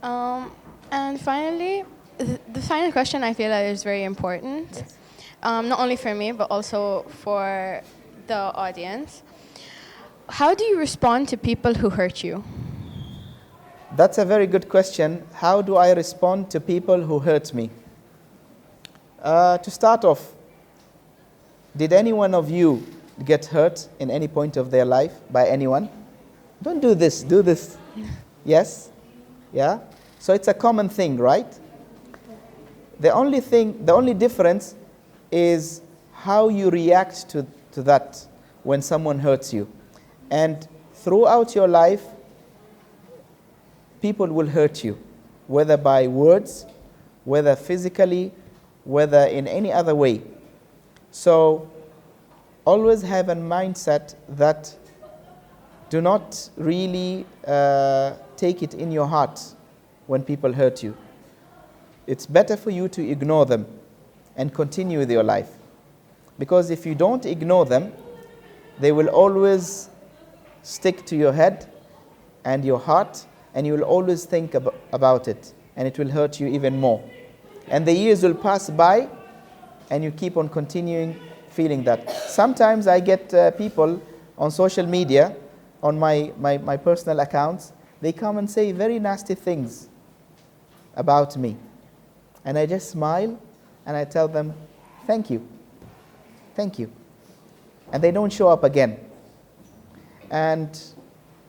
And finally, the final question I feel that is very important. Yes. Not only for me, but also for the audience. How do you respond to people who hurt you? That's a very good question. How do I respond to people who hurt me? To start off, did any one of you get hurt in any point of their life by anyone? Don't do this, do this. Yes? Yeah? So it's a common thing, right? The only difference is how you react to that when someone hurts you. And throughout your life, people will hurt you, whether by words, whether physically, whether in any other way. So always have a mindset that do not really take it in your heart when people hurt you. It's better for you to ignore them and continue with your life. Because if you don't ignore them, they will always stick to your head and your heart, and you will always think about it, and it will hurt you even more. And the years will pass by, and you keep on continuing feeling that. Sometimes I get people on social media, on my personal accounts, they come and say very nasty things about me. And I just smile, and I tell them, thank you. Thank you. And they don't show up again. And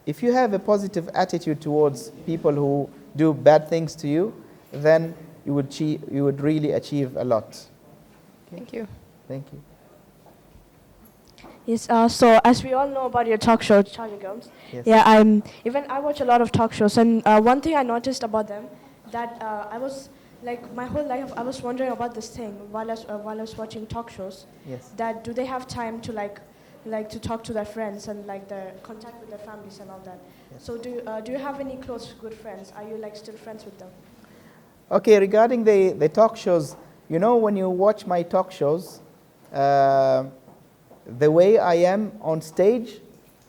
if you have a positive attitude towards people who do bad things to you, then you would really achieve a lot. Okay. Thank you. Thank you. Yes, so as we all know about your talk show, Charlie Gums, Yes. yeah, I watch a lot of talk shows, and one thing I noticed about them, that I was, like, my whole life, I was wondering about this thing while I was watching talk shows, Yes. that do they have time to like to talk to their friends and like their contact with their families and all that. Yes. So do you have any close good friends? Are you like still friends with them? Okay, regarding the talk shows, you know, when you watch my talk shows, the way I am on stage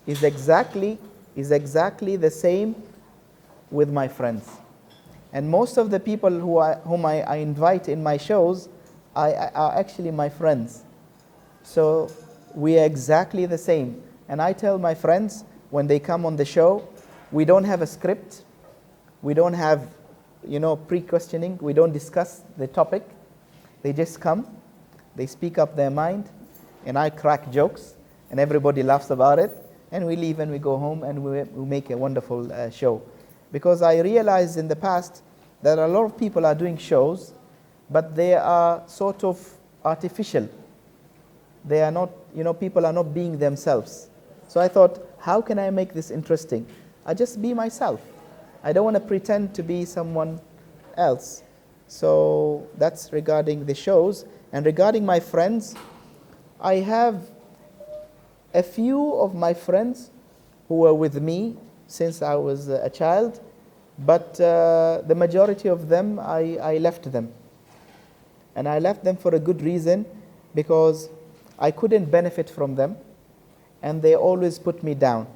is exactly the same with my friends. And most of the people whom I invite in my shows are actually my friends. So we are exactly the same. And I tell my friends when they come on the show, we don't have a script. We don't have, pre-questioning. We don't discuss the topic. They just come, they speak up their mind, and I crack jokes, and everybody laughs about it, and we leave and we go home and we make a wonderful show. Because I realized in the past that a lot of people are doing shows, but they are sort of artificial. They are not, people are not being themselves. So I thought, how can I make this interesting? I just be myself. I don't want to pretend to be someone else. So that's regarding the shows. And regarding my friends, I have a few of my friends who were with me since I was a child, but the majority of them, I left them. And I left them for a good reason, because I couldn't benefit from them, and they always put me down.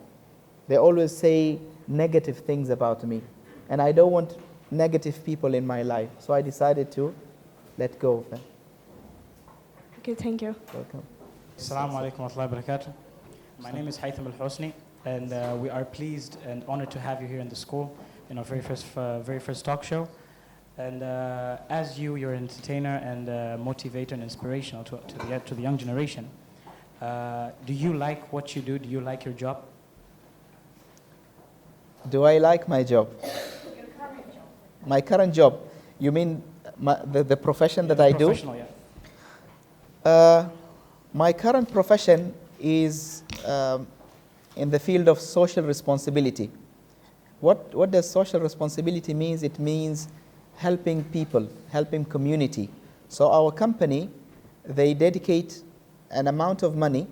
They always say negative things about me, and I don't want negative people in my life. So I decided to let go of them. Okay, thank you. Welcome. Assalamu alaikum wa rahmatullahi wa barakatuh. My name is Hatim Al Abdissalaam, and we are pleased and honored to have you here in the school in our very first talk show. And as you're an entertainer and motivator and inspirational to the young generation. Do you like what you do? Do you like your job? Do I like my job? Your current job. My current job. You mean the profession that I do? Professional, yeah. My current profession is in the field of social responsibility. What does social responsibility means? It means helping people, helping community. So our company, they dedicate an amount of money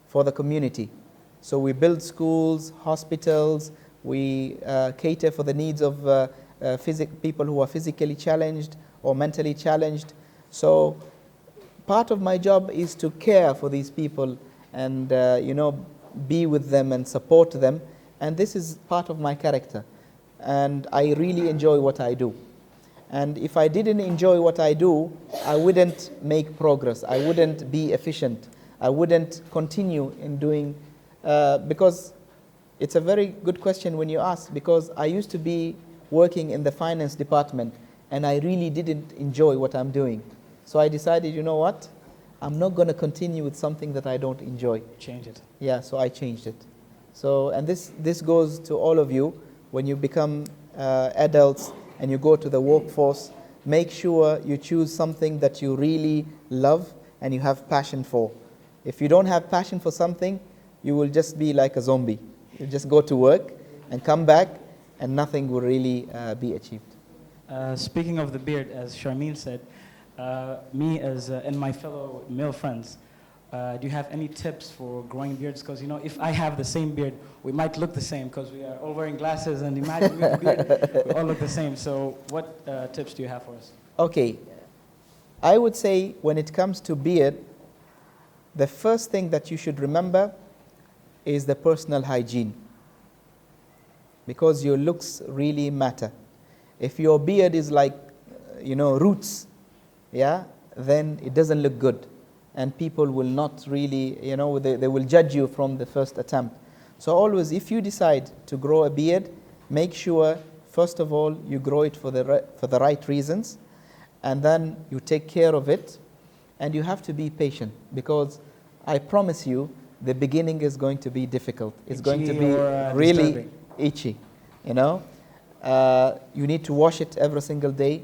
for the community. So we build schools, hospitals, we cater for the needs of people who are physically challenged or mentally challenged. So part of my job is to care for these people and be with them and support them. And this is part of my character. And I really enjoy what I do. And if I didn't enjoy what I do, I wouldn't make progress. I wouldn't be efficient. I wouldn't continue in doing, because it's a very good question when you ask, because I used to be working in the finance department and I really didn't enjoy what I'm doing. So I decided, you know what? I'm not going to continue with something that I don't enjoy. Change it. Yeah, so I changed it. So, and this goes to all of you. When you become adults and you go to the workforce, make sure you choose something that you really love and you have passion for. If you don't have passion for something, you will just be like a zombie. You just go to work and come back and nothing will really be achieved. Speaking of the beard, as Sharmeen said, me and my fellow male friends, do you have any tips for growing beards? Because if I have the same beard, we might look the same because we are all wearing glasses, and imagine we have a beard, we all look the same. So what tips do you have for us? Okay, I would say when it comes to beard, the first thing that you should remember is the personal hygiene, because your looks really matter. If your beard is like, roots, yeah, then it doesn't look good. And people will not really, they will judge you from the first attempt. So always, if you decide to grow a beard, make sure, first of all, you grow it for the right reasons, and then you take care of it, and you have to be patient, because I promise you, the beginning is going to be difficult. It's going to be really itchy, You need to wash it every single day.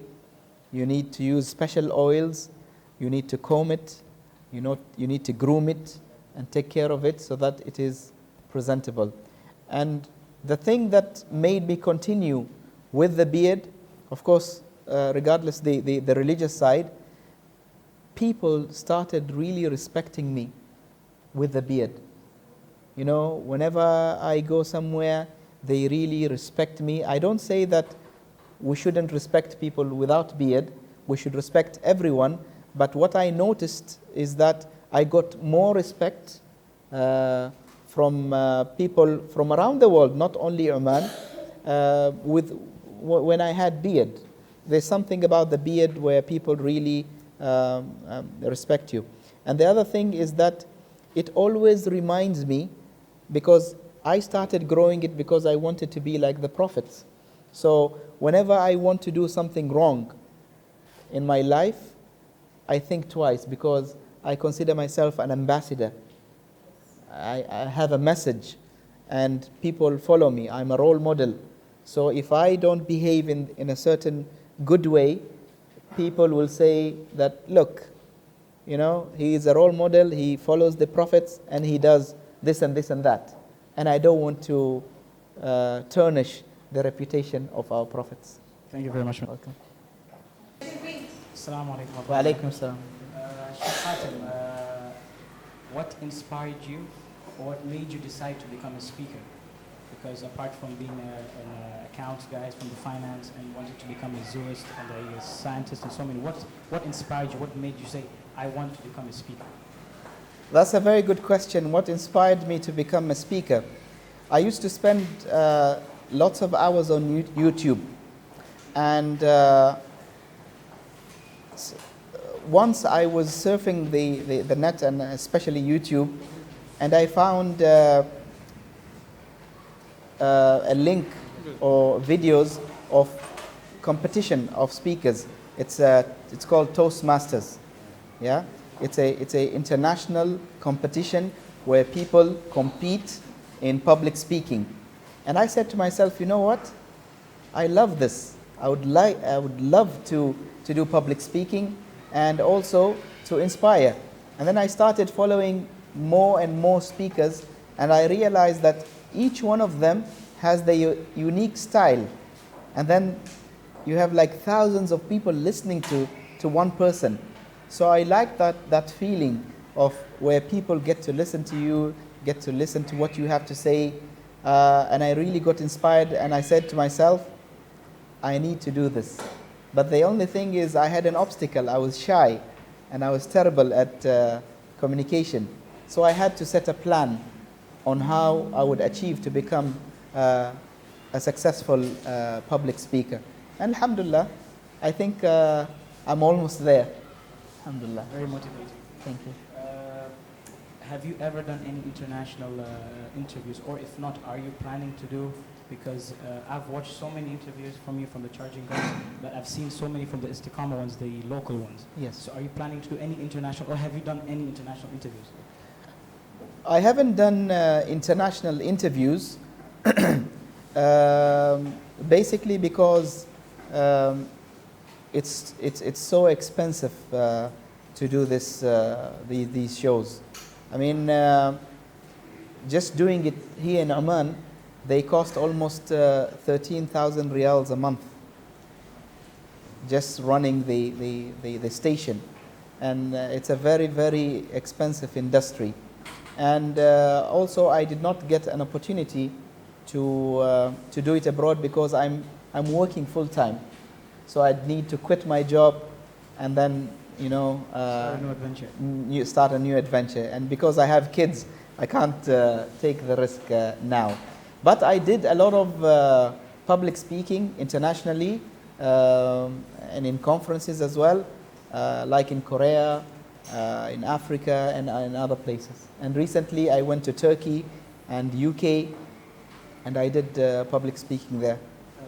You need to use special oils. You need to comb it. You need to groom it and take care of it so that it is presentable. And the thing that made me continue with the beard, of course, regardless the religious side, people started really respecting me with the beard. Whenever I go somewhere, they really respect me. I don't say that we shouldn't respect people without beard. We should respect everyone. But what I noticed is that I got more respect from people from around the world, not only Oman, when I had beard. There's something about the beard where people really respect you. And the other thing is that it always reminds me, because I started growing it because I wanted to be like the prophets. So whenever I want to do something wrong in my life, I think twice, because I consider myself an ambassador. I have a message and people follow me. I'm a role model. So if I don't behave in a certain good way, people will say that, look, you know, he is a role model, he follows the prophets, and he does this and this and that. And I don't want to tarnish the reputation of our prophets. Thank you very much. Welcome. Assalamu alaikum. Wa alaikum assalam. Sheikh Hatim, what inspired you, or what made you decide to become a speaker? Because apart from being an accounts guy from the finance and wanting to become a zoologist and a scientist and so many, what inspired you? What made you say, I want to become a speaker? That's a very good question. What inspired me to become a speaker? I used to spend lots of hours on YouTube. And once I was surfing the net, and especially YouTube, and I found a link or videos of competition of speakers. It's called Toastmasters. Yeah, it's a international competition where people compete in public speaking. And I said to myself, you know what? I love this. I would love to do public speaking and also to inspire. And then I started following more and more speakers, and I realized that each one of them has their unique style. And then you have like thousands of people listening to one person. So I like that feeling of where people get to listen to you, get to listen to what you have to say. And I really got inspired, and I said to myself, I need to do this. But the only thing is I had an obstacle. I was shy and I was terrible at communication. So I had to set a plan on how I would achieve to become a successful public speaker. And alhamdulillah, I think I'm almost there. Alhamdulillah. Very motivating. Thank you. Have you ever done any international interviews, or if not, are you planning to do? Because I've watched so many interviews from you from the charging guys, but I've seen so many from the Istiqamah ones, the local ones. Yes. So are you planning to do any international, or have you done any international interviews? I haven't done international interviews, basically because it's so expensive to do these shows. I mean, just doing it here in Oman, they cost almost 13,000 riyals a month, just running the station. And it's a very, very expensive industry. And also I did not get an opportunity to do it abroad because I'm working full time. So I'd need to quit my job and then, you know, Start a new adventure. Start a new adventure. And because I have kids, I can't take the risk now. But I did a lot of public speaking internationally and in conferences as well, like in Korea, in Africa, and in other places. And recently I went to Turkey and UK, and I did public speaking there.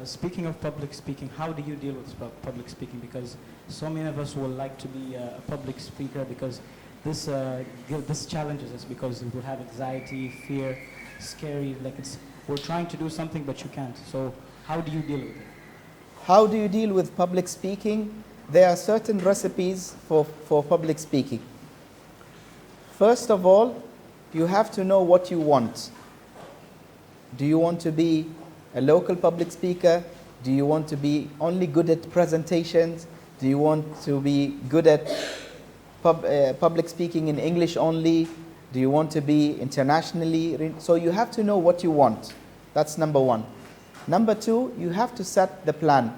Speaking of public speaking, how do you deal with public speaking? Because so many of us would like to be a public speaker, because this challenges us, because we have anxiety, fear, scary, like we're trying to do something but you can't. So how do you deal with it? How do you deal with public speaking? There are certain recipes for public speaking. First of all, you have to know what you want. Do you want to be a local public speaker? Do you want to be only good at presentations? Do you want to be good at public speaking in English only? Do you want to be internationally? So you have to know what you want. That's number one. Number two, you have to set the plan.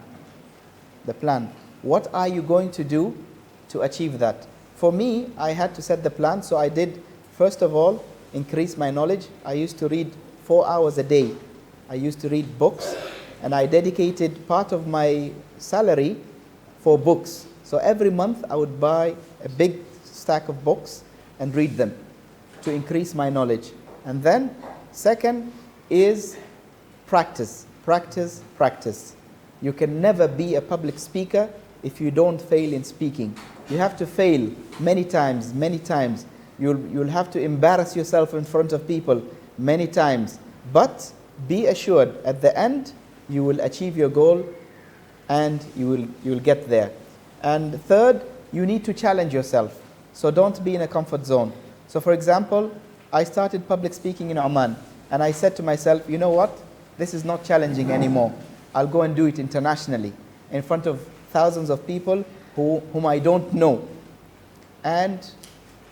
The plan. What are you going to do to achieve that? For me, I had to set the plan, so I did, first of all, increase my knowledge, I used to read 4 hours a day. I used to read books, and I dedicated part of my salary for books. So every month I would buy a big stack of books and read them to increase my knowledge. And then second is practice, practice, practice. You can never be a public speaker if you don't fail in speaking. You have to fail many times, many times. You'll have to embarrass yourself in front of people many times. But be assured, at the end, you will achieve your goal and you will get there. And third, you need to challenge yourself. So don't be in a comfort zone. So for example, I started public speaking in Oman, and I said to myself, you know what? This is not challenging anymore. I'll go and do it internationally in front of thousands of people whom I don't know. And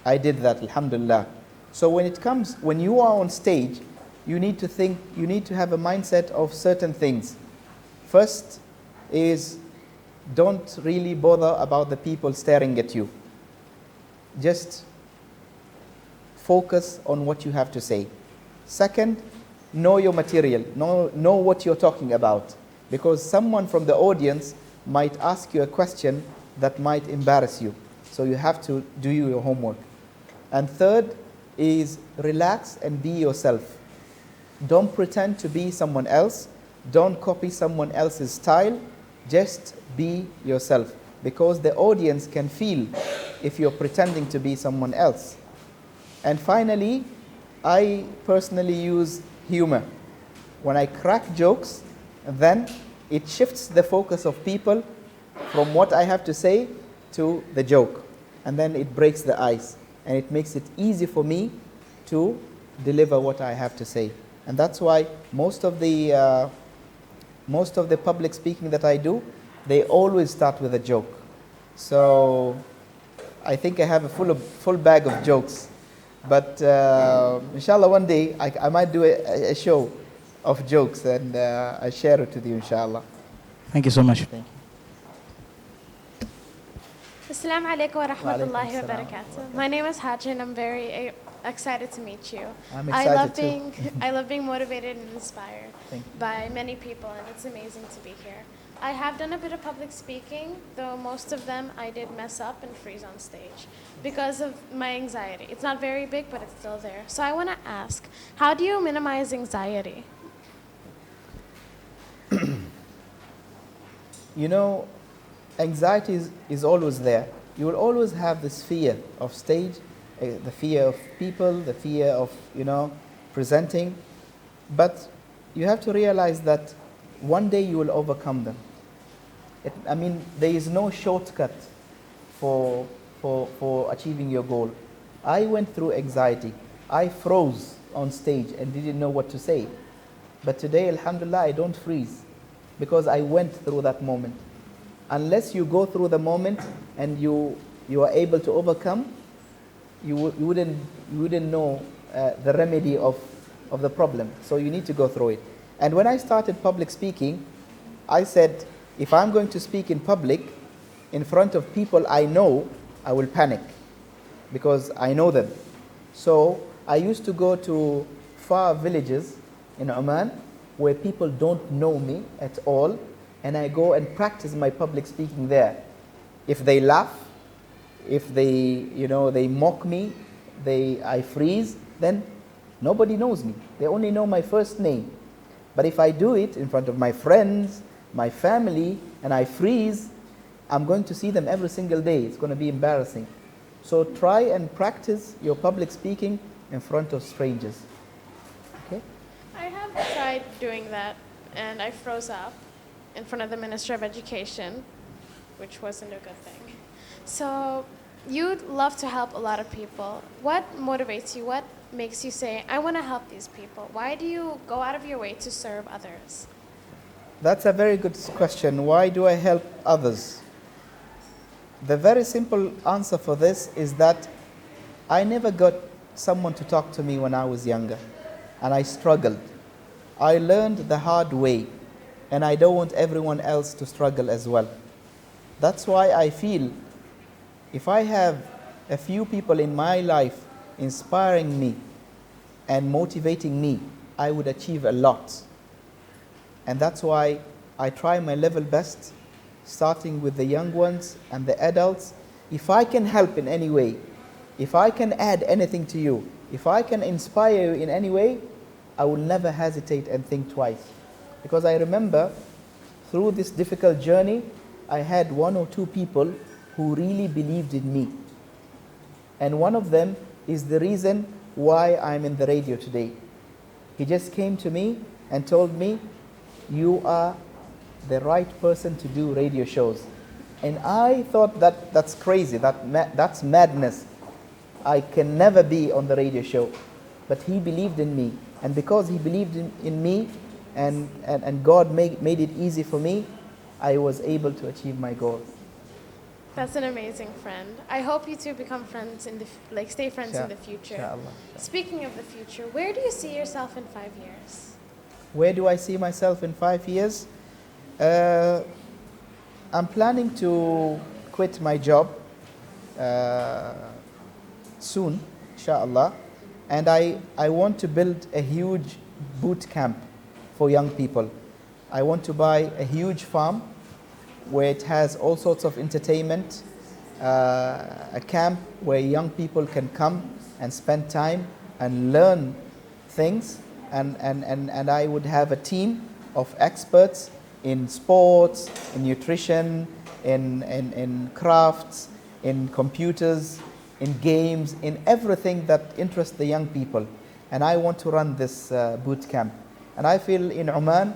I did that, alhamdulillah. So when you are on stage, you need to have a mindset of certain things. First is, don't really bother about the people staring at you. Just focus on what you have to say. Second, know your material, know what you're talking about, because someone from the audience might ask you a question that might embarrass you. So you have to do your homework. And third is, relax and be yourself. Don't pretend to be someone else. Don't copy someone else's style. Just be yourself, because the audience can feel if you're pretending to be someone else. And finally, I personally use humor. When I crack jokes, then it shifts the focus of people from what I have to say to the joke. And then it breaks the ice. And it makes it easy for me to deliver what I have to say. And that's why most of the public speaking that I do, they always start with a joke. So I think I have a full bag of jokes. But inshallah, one day I might do a show of jokes, and I share it with you, inshallah. Thank you so much. Thank you. Assalamu alaikum wa rahmatullahi wa barakatuh. My name is Hatim. I'm very excited to meet you. I'm excited too. I love being motivated and inspired Thank you. by many people, and it's amazing to be here. I have done a bit of public speaking, though most of them I did mess up and freeze on stage because of my anxiety. It's not very big, but it's still there. So I want to ask, how do you minimize anxiety? You know, anxiety is always there. You will always have this fear of stage, the fear of people, the fear of, presenting. But you have to realize that one day you will overcome them. There is no shortcut for achieving your goal. I went through anxiety. I froze on stage and didn't know what to say. But today, alhamdulillah, I don't freeze, because I went through that moment. Unless you go through the moment and you are able to overcome, you wouldn't know the remedy of the problem. So you need to go through it. And when I started public speaking, I said, if I'm going to speak in public, in front of people I know, I will panic, because I know them. So I used to go to far villages in Oman where people don't know me at all, and I go and practice my public speaking there. If they laugh, if they mock me, I freeze, then nobody knows me. They only know my first name. But if I do it in front of my friends, my family, and I freeze, I'm going to see them every single day. It's going to be embarrassing. So try and practice your public speaking in front of strangers. Okay? I have tried doing that, and I froze up in front of the Minister of Education, which wasn't a good thing. So you'd love to help a lot of people. What motivates you? What makes you say, I want to help these people? Why do you go out of your way to serve others? That's a very good question. Why do I help others? The very simple answer for this is that I never got someone to talk to me when I was younger, and I struggled. I learned the hard way, and I don't want everyone else to struggle as well. That's why I feel if I have a few people in my life inspiring me and motivating me, I would achieve a lot. And that's why I try my level best, starting with the young ones and the adults. If I can help in any way, if I can add anything to you, if I can inspire you in any way, I will never hesitate and think twice. Because I remember through this difficult journey, I had 1 or 2 people who really believed in me. And one of them is the reason why I'm in the radio today. He just came to me and told me, you are the right person to do radio shows. And I thought that that's crazy, that's madness. I can never be on the radio show. But he believed in me. And because he believed in me and God made it easy for me, I was able to achieve my goal. That's an amazing friend. I hope you two become friends stay friends in the future. Inshallah. Speaking of the future, where do you see yourself in 5 years? Where do I see myself in 5 years? I'm planning to quit my job soon, inshallah. And I want to build a huge boot camp for young people. I want to buy a huge farm where it has all sorts of entertainment, a camp where young people can come and spend time and learn things. And I would have a team of experts in sports, in nutrition, in crafts, in computers, in games, in everything that interests the young people. And I want to run this boot camp. And I feel in Oman,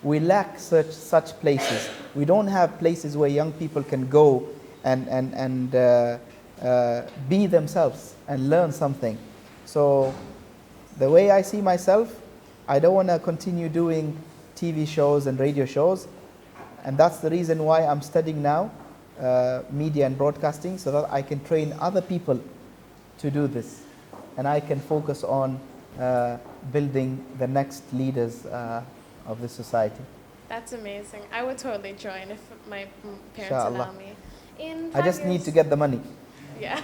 we lack such places. We don't have places where young people can go and be themselves and learn something. So the way I see myself, I don't want to continue doing TV shows and radio shows. And that's the reason why I'm studying now media and broadcasting, so that I can train other people to do this. And I can focus on building the next leaders of the society. That's amazing. I would totally join if my parents Inshallah. allow me. In I just need to get the money. Yeah.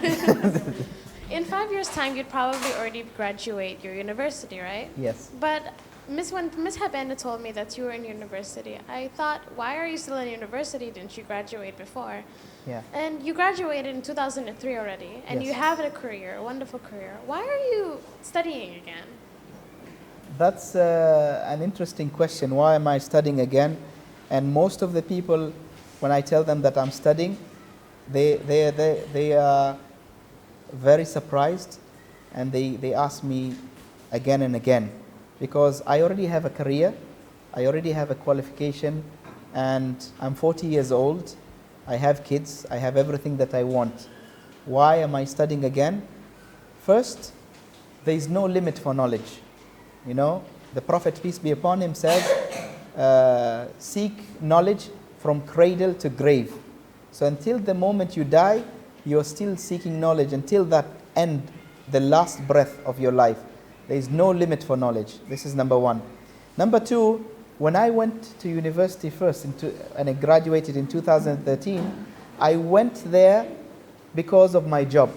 In 5 years' time, you'd probably already graduate your university, right? Yes. But when Miss Habenda told me that you were in university, I thought, why are you still in university? Didn't you graduate before? Yeah. And you graduated in 2003 already, and you Yes. have a career, a wonderful career. Why are you studying again? That's an interesting question. Why am I studying again? And most of the people, when I tell them that I'm studying, they are very surprised, and they ask me again and again, because I already have a career, I already have a qualification, and I'm 40 years old. I have kids, I have everything that I want. Why am I studying again? First, there is no limit for knowledge. You know, the Prophet, peace be upon him, said, seek knowledge from cradle to grave. So until the moment you die, you're still seeking knowledge until that end, the last breath of your life. There is no limit for knowledge. This is number one. Number two, when I went to university first and I graduated in 2013, I went there because of my job,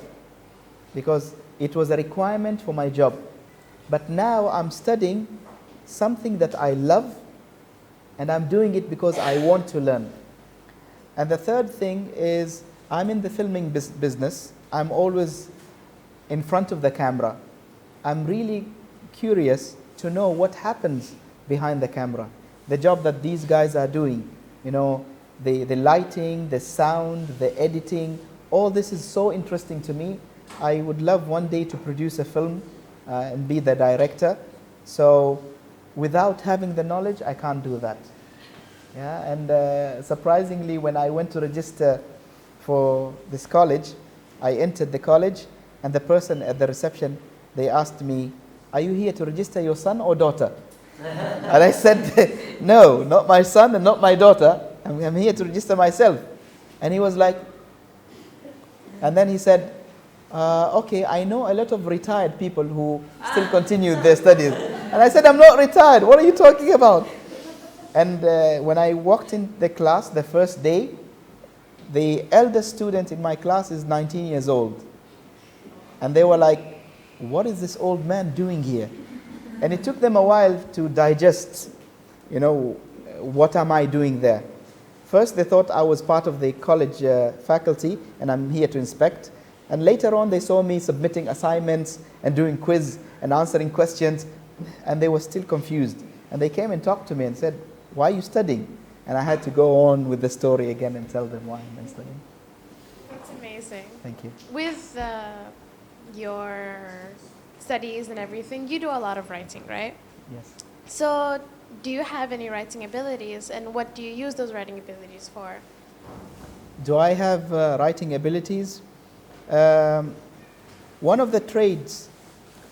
because it was a requirement for my job. But now I'm studying something that I love, and I'm doing it because I want to learn. And the third thing is, I'm in the filming business. I'm always in front of the camera. I'm really curious to know what happens behind the camera. The job that these guys are doing, you know, the lighting, the sound, the editing, all this is so interesting to me. I would love one day to produce a film and be the director. So without having the knowledge, I can't do that. Yeah, and surprisingly, when I went to register for this college, I entered the college, and the person at the reception, they asked me, "Are you here to register your son or daughter?" And I said, "No, not my son and not my daughter. I'm here to register myself." And he was like, and then he said, "Okay, I know a lot of retired people who still continue their studies." And I said, "I'm not retired. What are you talking about?" And when I walked in the class the first day, the eldest student in my class is 19 years old. And they were like, what is this old man doing here? And it took them a while to digest, what am I doing there? First, they thought I was part of the college faculty and I'm here to inspect. And later on, they saw me submitting assignments and doing quiz and answering questions, and they were still confused. And they came and talked to me and said, why are you studying? And I had to go on with the story again and tell them why I'm studying. That's amazing. Thank you. With your studies and everything, you do a lot of writing, right? Yes. So do you have any writing abilities, and what do you use those writing abilities for? Do I have writing abilities? One of the trades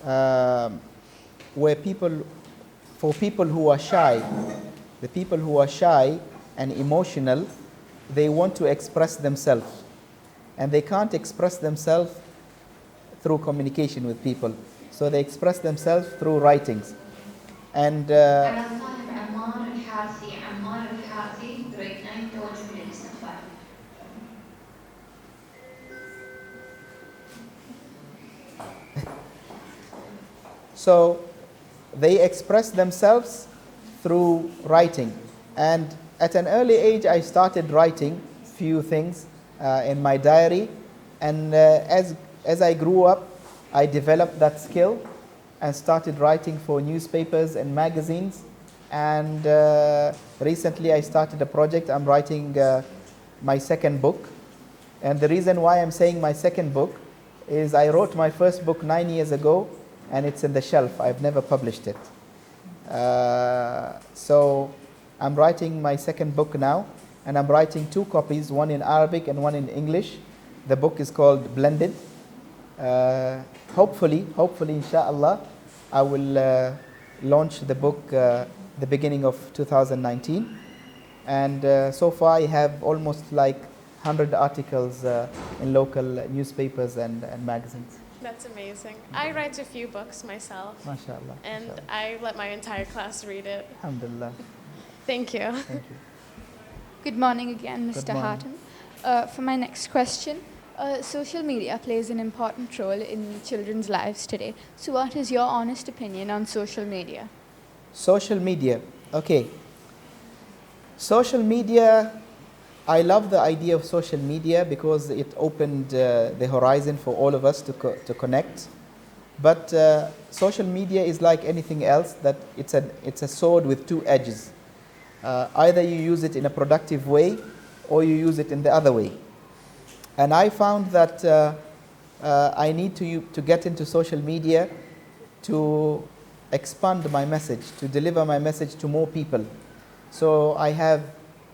where for people who are shy, the people who are shy and emotional, they want to express themselves. And they can't express themselves through communication with people. So they express themselves through writings. And so they express themselves through writing. And at an early age, I started writing few things in my diary. And as I grew up, I developed that skill and started writing for newspapers and magazines. And recently, I started a project. I'm writing my second book. And the reason why I'm saying my second book is I wrote my first book 9 years ago, and it's in the shelf. I've never published it. So I'm writing my second book now, and I'm writing 2 copies, one in Arabic and one in English. The book is called Blended. Hopefully, inshallah, I will launch the book the beginning of 2019. And so far I have almost like 100 articles in local newspapers and magazines. That's amazing. I write a few books myself. MashaAllah. And MashaAllah. I let my entire class read it. Alhamdulillah. Thank you. Thank you. Good morning again, Good Mr. morning. Hatim. For my next question, social media plays an important role in children's lives today. So what is your honest opinion on social media? Social media. Okay. Social media, I love the idea of social media because it opened the horizon for all of us to connect. But social media is like anything else, that it's a sword with 2 edges. Either you use it in a productive way or you use it in the other way. And I found that I need to get into social media to expand my message, to deliver my message to more people. So I have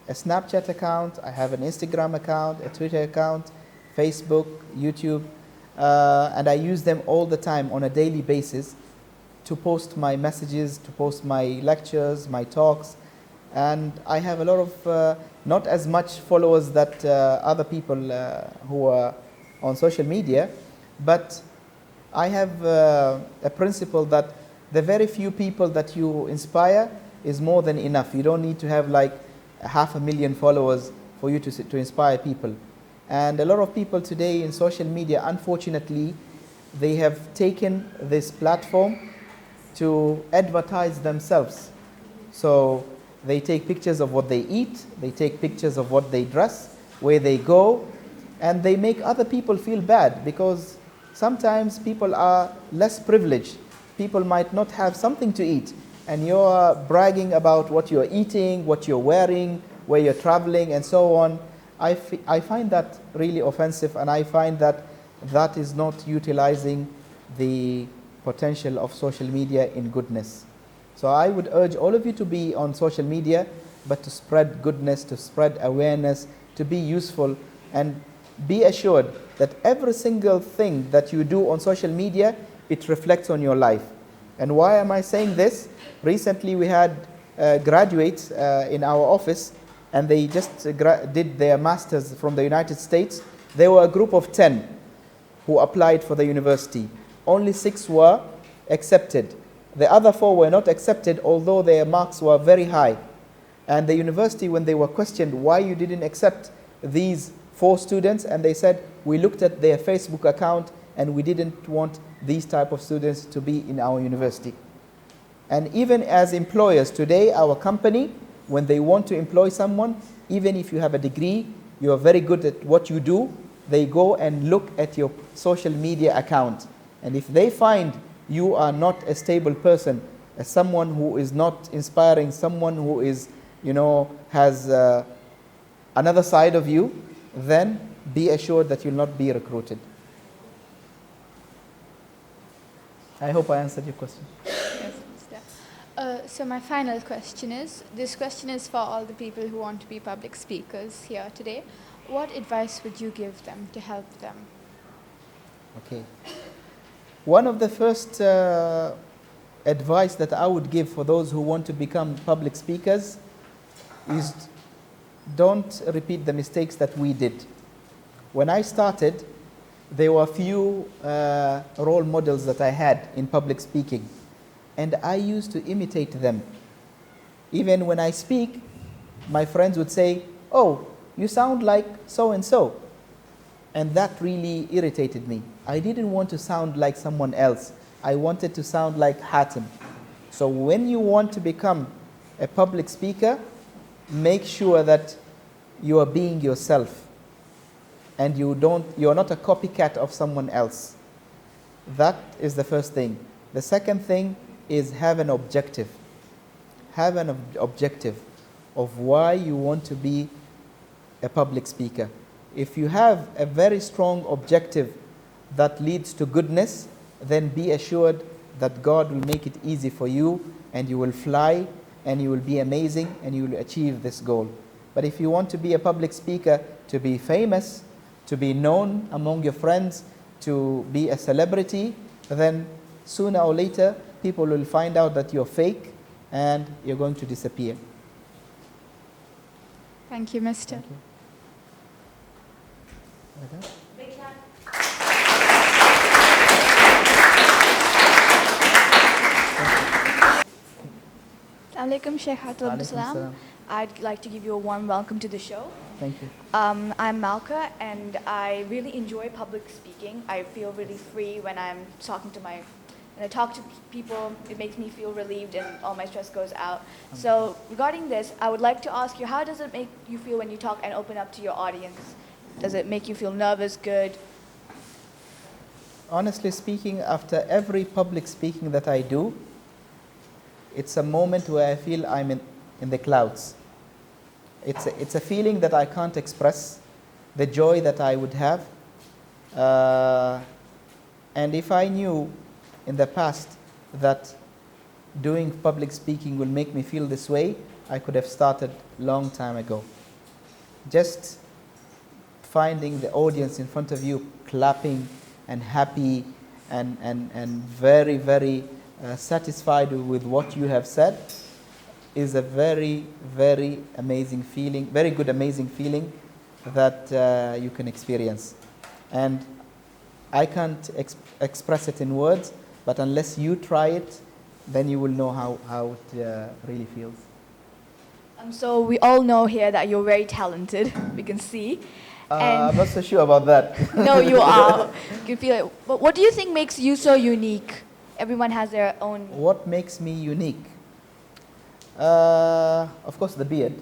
a Snapchat account, I have an Instagram account, a Twitter account, Facebook, YouTube, and I use them all the time on a daily basis to post my messages, to post my lectures, my talks. And I have a lot of, not as much followers that other people who are on social media, but I have a principle that the very few people that you inspire is more than enough. You don't need to have like 500,000 followers for you to inspire people. And a lot of people today in social media, unfortunately, they have taken this platform to advertise themselves. So they take pictures of what they eat, they take pictures of what they dress, where they go, and they make other people feel bad because sometimes people are less privileged. People might not have something to eat, and you're bragging about what you're eating, what you're wearing, where you're traveling, and so on. I find that really offensive, and I find that that is not utilizing the potential of social media in goodness. So I would urge all of you to be on social media, but to spread goodness, to spread awareness, to be useful, and be assured that every single thing that you do on social media, it reflects on your life. And why am I saying this? Recently we had graduates in our office, and they just did their masters from the United States. They were a group of 10 who applied for the university. Only 6 were accepted. The other 4 were not accepted, although their marks were very high. And the university, when they were questioned why you didn't accept these 4 students, and they said, we looked at their Facebook account and we didn't want these type of students to be in our university. And even as employers today, our company, when they want to employ someone, even if you have a degree, you are very good at what you do, they go and look at your social media account. And if they find you are not a stable person, as someone who is not inspiring, someone who is, has another side of you, then be assured that you'll not be recruited. I hope I answered your question. Yes, Mr. So my final question is, this question is for all the people who want to be public speakers here today. What advice would you give them to help them? Okay. One of the first advice that I would give for those who want to become public speakers is don't repeat the mistakes that we did. When I started, there were few role models that I had in public speaking, and I used to imitate them. Even when I speak, my friends would say, "Oh, you sound like so-and-so." And that really irritated me. I didn't want to sound like someone else. I wanted to sound like Hatim. So when you want to become a public speaker, make sure that you are being yourself and you're not a copycat of someone else. That is the first thing. The second thing is have an objective. Have an objective of why you want to be a public speaker. If you have a very strong objective that leads to goodness, then be assured that God will make it easy for you, and you will fly, and you will be amazing, and you will achieve this goal. But if you want to be a public speaker, to be famous, to be known among your friends, to be a celebrity, then sooner or later, people will find out that you're fake, and you're going to disappear. Thank you, Mr. Thank you. Assalamu alaikum, Sheikh Hatim Al Abdissalaam. I'd like to give you a warm welcome to the show. Thank you. I'm Malka, and I really enjoy public speaking. I feel really free when I'm talking to when I talk to people. It makes me feel relieved, and all my stress goes out. So regarding this, I would like to ask you, how does it make you feel when you talk and open up to your audience? Does it make you feel nervous, good? Honestly speaking, after every public speaking that I do, it's a moment where I feel I'm in the clouds. It's a feeling that I can't express, the joy that I would have. And if I knew in the past that doing public speaking will make me feel this way, I could have started long time ago. Just finding the audience in front of you clapping and happy and very, very satisfied with what you have said is a very, very amazing feeling, very good, amazing feeling that you can experience. And I can't express it in words, but unless you try it, then you will know how it really feels. So we all know here that you're very talented, we can see. I'm not so sure about that. No, you are. You can feel it. But what do you think makes you so unique? Everyone has their own. What makes me unique? Of course, the beard.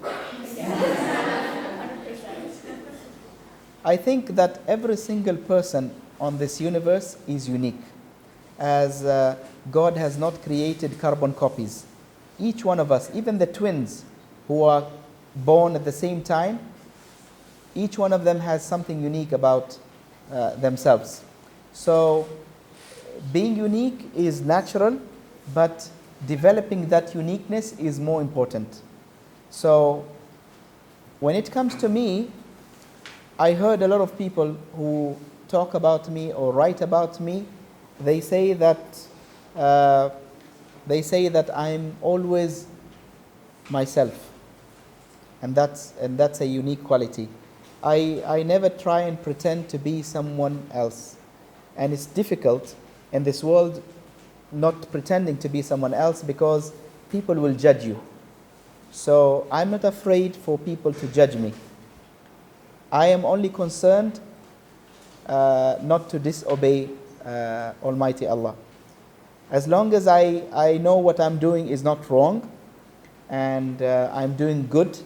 I think that every single person on this universe is unique, as God has not created carbon copies. Each one of us, even the twins who are born at the same time, each one of them has something unique about themselves. So being unique is natural, but developing that uniqueness is more important. So when it comes to me, I heard a lot of people who talk about me or write about me. They say that I'm always myself, and that's a unique quality. I never try and pretend to be someone else, and it's difficult in this world not pretending to be someone else because people will judge you. So I'm not afraid for people to judge me. I am only concerned not to disobey Almighty Allah. As long as I know what I'm doing is not wrong and I'm doing good,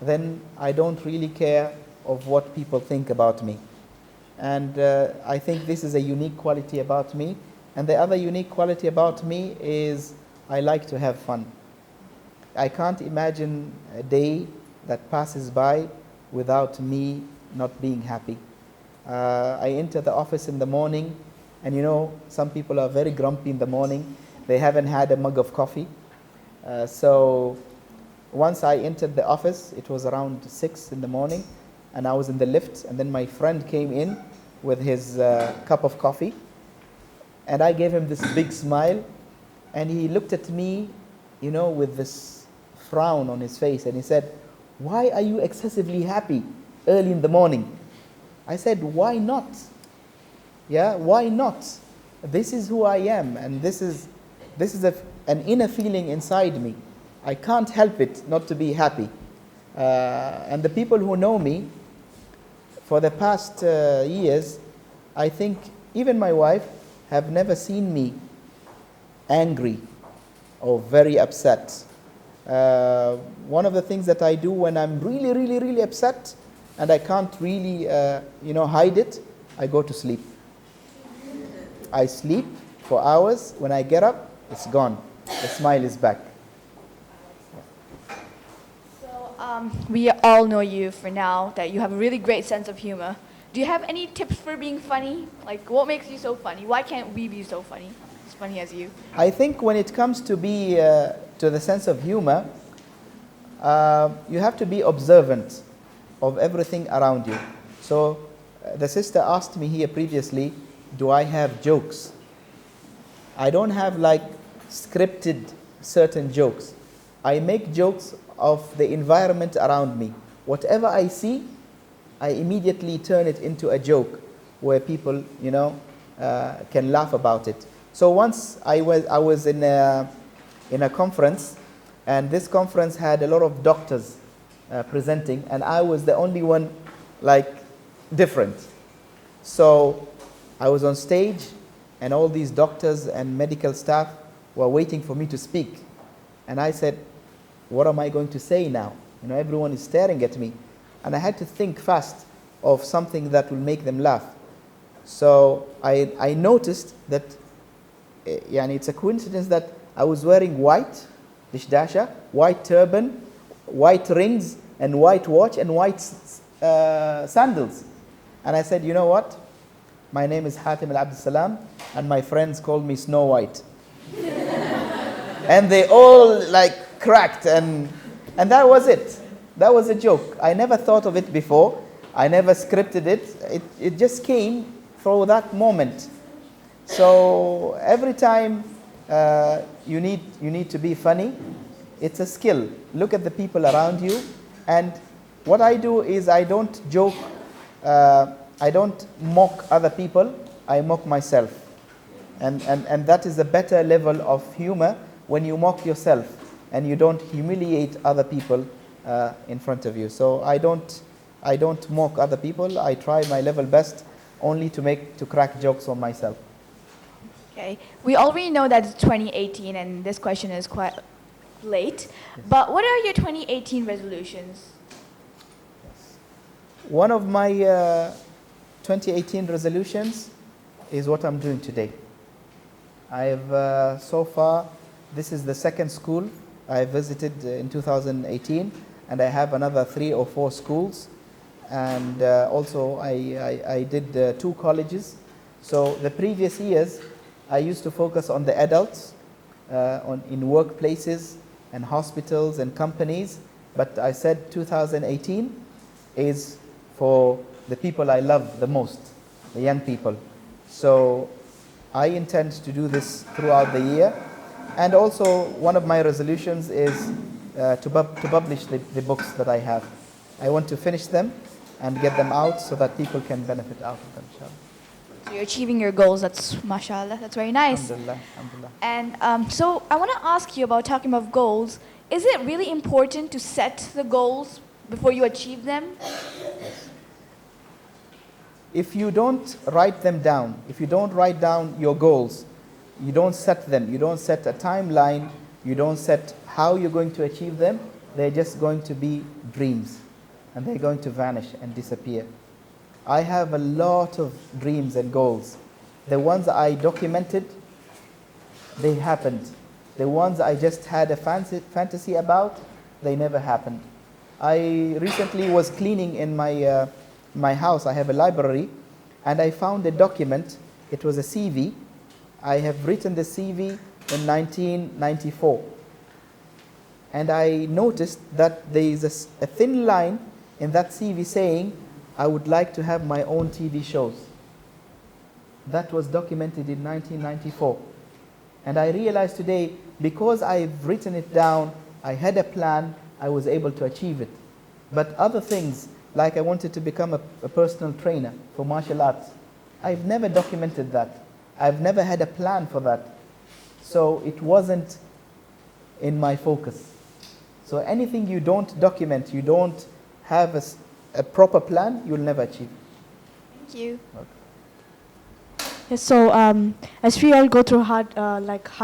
then I don't really care of what people think about me. And I think this is a unique quality about me. And the other unique quality about me is I like to have fun. I can't imagine a day that passes by without me not being happy. I enter the office in the morning, and you know, some people are very grumpy in the morning. They haven't had a mug of coffee. So once I entered the office, it was around 6 in the morning, and I was in the lift, and then my friend came in with his cup of coffee, and I gave him this big smile, and he looked at me, you know, with this frown on his face, and he said, "Why are you excessively happy early in the morning?" I said, "Why not? Yeah, why not? This is who I am, and this is an inner feeling inside me. I can't help it not to be happy." And the people who know me for the past years, I think even my wife have never seen me angry or very upset. One of the things that I do when I'm really, really, really upset and I can't really, hide it, I go to sleep. I sleep for hours. When I get up, it's gone. The smile is back. So we all know you for now, that you have a really great sense of humor. Do you have any tips for being funny? Like, what makes you so funny? Why can't we be so funny, as funny as you? I think when it comes to the sense of humor, you have to be observant of everything around you. So the sister asked me here previously, do I have jokes? I don't have like scripted certain jokes. I make jokes of the environment around me. Whatever I see, I immediately turn it into a joke where people, can laugh about it. So once I was in a conference, and this conference had a lot of doctors presenting, and I was the only one like different. So I was on stage, and all these doctors and medical staff were waiting for me to speak. And I said, what am I going to say now? Everyone is staring at me. And I had to think fast of something that will make them laugh. So I noticed that it's a coincidence that I was wearing white dishdasha, white turban, white rings, and white watch, and white sandals. And I said, you know what? My name is Hatim Al Abdissalaam, and my friends called me Snow White. And they all like cracked, and that was it. That was a joke. I never thought of it before. I never scripted it. It just came through that moment. So every time you need to be funny, it's a skill. Look at the people around you. And what I do is I don't joke, I don't mock other people, I mock myself. And that is a better level of humor, when you mock yourself and you don't humiliate other people in front of you. So I don't mock other people. I try my level best only to crack jokes on myself. Okay, we already know that it's 2018, and this question is quite late. But what are your 2018 resolutions? One of my 2018 resolutions is what I'm doing today. I've so far, this is the second school I visited in 2018, and I have another 3 or 4 schools, and also I did 2 colleges. So the previous years I used to focus on the adults, in workplaces and hospitals and companies, but I said 2018 is for the people I love the most, the young people. So I intend to do this throughout the year. And also one of my resolutions is to publish the books that I have. I want to finish them and get them out so that people can benefit out of them, inshallah. So you're achieving your goals. That's mashallah. That's very nice. Alhamdulillah, alhamdulillah. And so I want to ask you about talking about goals. Is it really important to set the goals before you achieve them? if you don't write them down, if you don't write down your goals, you don't set them, you don't set a timeline, you don't set how you're going to achieve them, they're just going to be dreams and they're going to vanish and disappear. I have a lot of dreams and goals. The ones I documented, they happened. The ones I just had a fantasy about, they never happened. I recently was cleaning in my house. I have a library, and I found a document. It was a CV. I have written the CV in 1994. And I noticed that there is a thin line in that CV saying, I would like to have my own TV shows. That was documented in 1994. And I realized today, because I've written it down, I had a plan, I was able to achieve it. But other things, like I wanted to become a personal trainer for martial arts, I've never documented that. I've never had a plan for that. So it wasn't in my focus. So anything you don't document, you don't have a proper plan, you'll never achieve. Thank you. Okay. Yes, so as we all go through hard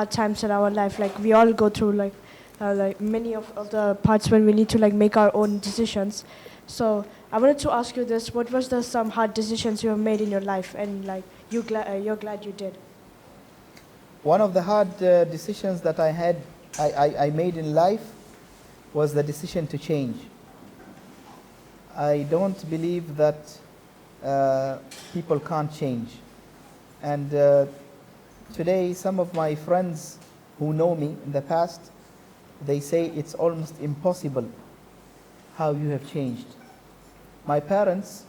times in our life, like we all go through like many of the parts when we need to like make our own decisions. So I wanted to ask you this: what was some hard decisions you have made in your life, and like you're glad you did? One of the hard decisions that I made in life was the decision to change. I don't believe that people can't change. And today, some of my friends who know me in the past, they say it's almost impossible how you have changed. My parents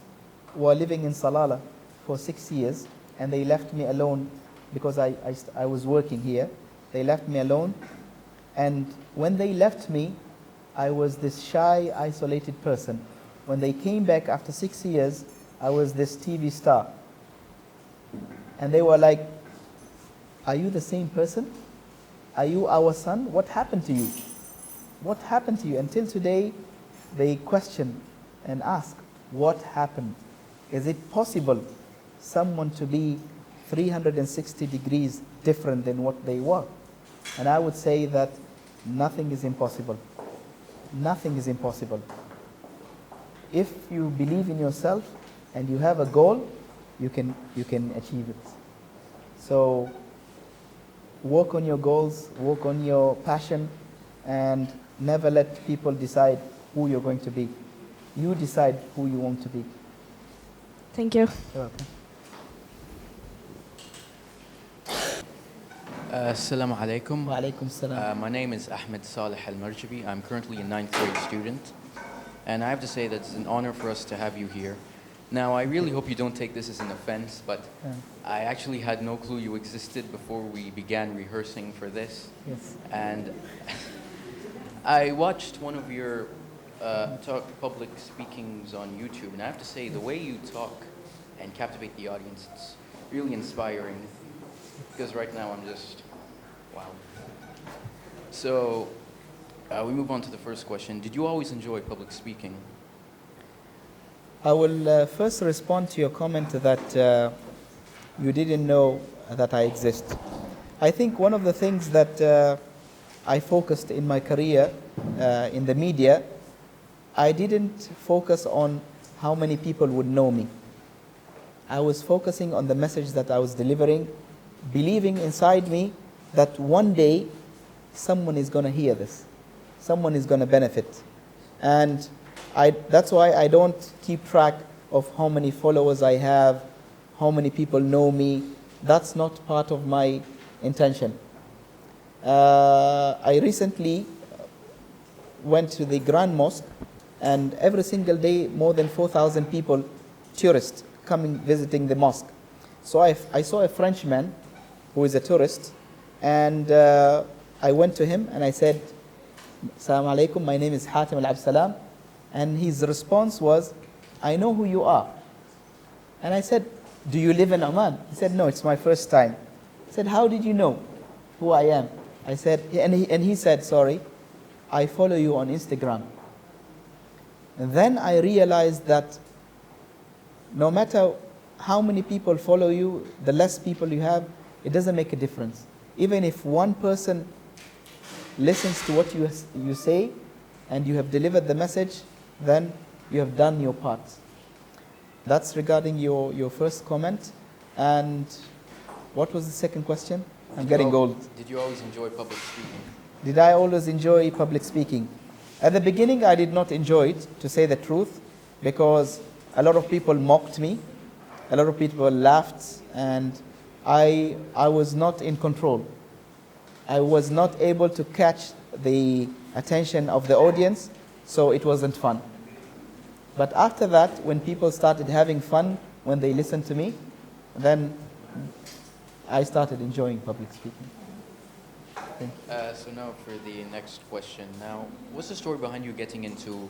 were living in Salalah for 6 years, and they left me alone because I was working here. They left me alone, and when they left me, I was this shy, isolated person. When they came back after 6 years, I was this TV star. And they were like, are you the same person? Are you our son? What happened to you? What happened to you? Until today, they question and ask, what happened? Is it possible someone to be 360 degrees different than what they were? And I would say that nothing is impossible. Nothing is impossible. If you believe in yourself and you have a goal, you can achieve it. So work on your goals, work on your passion, and never let people decide who you're going to be. You decide who you want to be. Thank you. You're welcome. Assalamu alaikum. Wa alaikum salam. My name is Ahmed Saleh Al-Marjabi. I'm currently a 9th grade student. And I have to say that it's an honor for us to have you here. Now, I really hope you don't take this as an offense, but I actually had no clue you existed before we began rehearsing for this. Yes. And I watched one of your public speakings on YouTube, and I have to say, the way you talk and captivate the audience, it's really inspiring. Because right now I'm just, wow. So, we move on to the first question. Did you always enjoy public speaking? I will first respond to your comment that you didn't know that I exist. I think one of the things that I focused in my career in the media, I didn't focus on how many people would know me. I was focusing on the message that I was delivering, believing inside me that one day someone is going to hear this. Someone is going to benefit. And that's why I don't keep track of how many followers I have, how many people know me. That's not part of my intention. I recently went to the Grand Mosque, and every single day more than 4,000 people, tourists, coming visiting the mosque. So I saw a Frenchman who is a tourist, and I went to him and I said, "Assalamu alaikum, my name is Hatim Al Abdissalaam." And his response was, "I know who you are." And I said, "Do you live in Oman?" He said, "No, it's my first time." I said, "How did you know who I am?" I said, and he said, "Sorry, I follow you on Instagram." And then I realized that no matter how many people follow you, the less people you have, it doesn't make a difference. Even if one person listens to what you say and you have delivered the message, then you have done your part. That's regarding your first comment. And what was the second question? I'm getting old. Did you always enjoy public speaking? Did I always enjoy public speaking? At the beginning, I did not enjoy it, to say the truth, because a lot of people mocked me, a lot of people laughed, and I was not in control. I was not able to catch the attention of the audience, so it wasn't fun. But after that, when people started having fun, when they listened to me, then I started enjoying public speaking. So now for the next question. Now, what's the story behind you getting into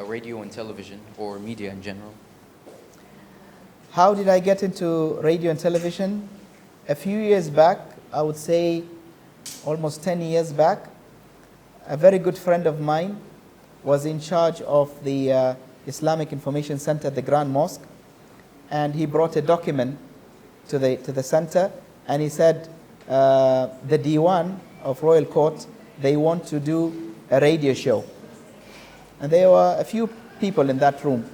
radio and television, or media in general? How did I get into radio and television? A few years back, I would say almost 10 years back, a very good friend of mine was in charge of the Islamic Information Center at the Grand Mosque, and he brought a document to the center, and he said, the Diwan of Royal Court, they want to do a radio show. And there were a few people in that room.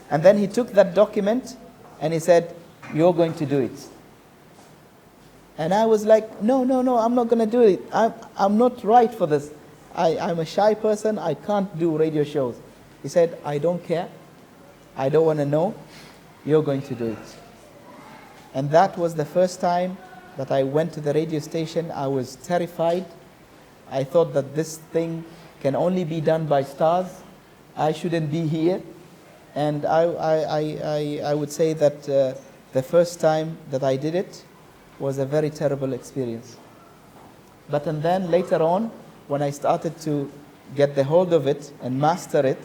And then he took that document and he said, you're going to do it. And I was like, no, I'm not going to do it. I'm not right for this. I'm a shy person. I can't do radio shows. He said, I don't care. I don't want to know. You're going to do it. And that was the first time that I went to the radio station. I was terrified. I thought that this thing can only be done by stars. I shouldn't be here. And I would say that the first time that I did it was a very terrible experience. But and then later on, when I started to get the hold of it and master it,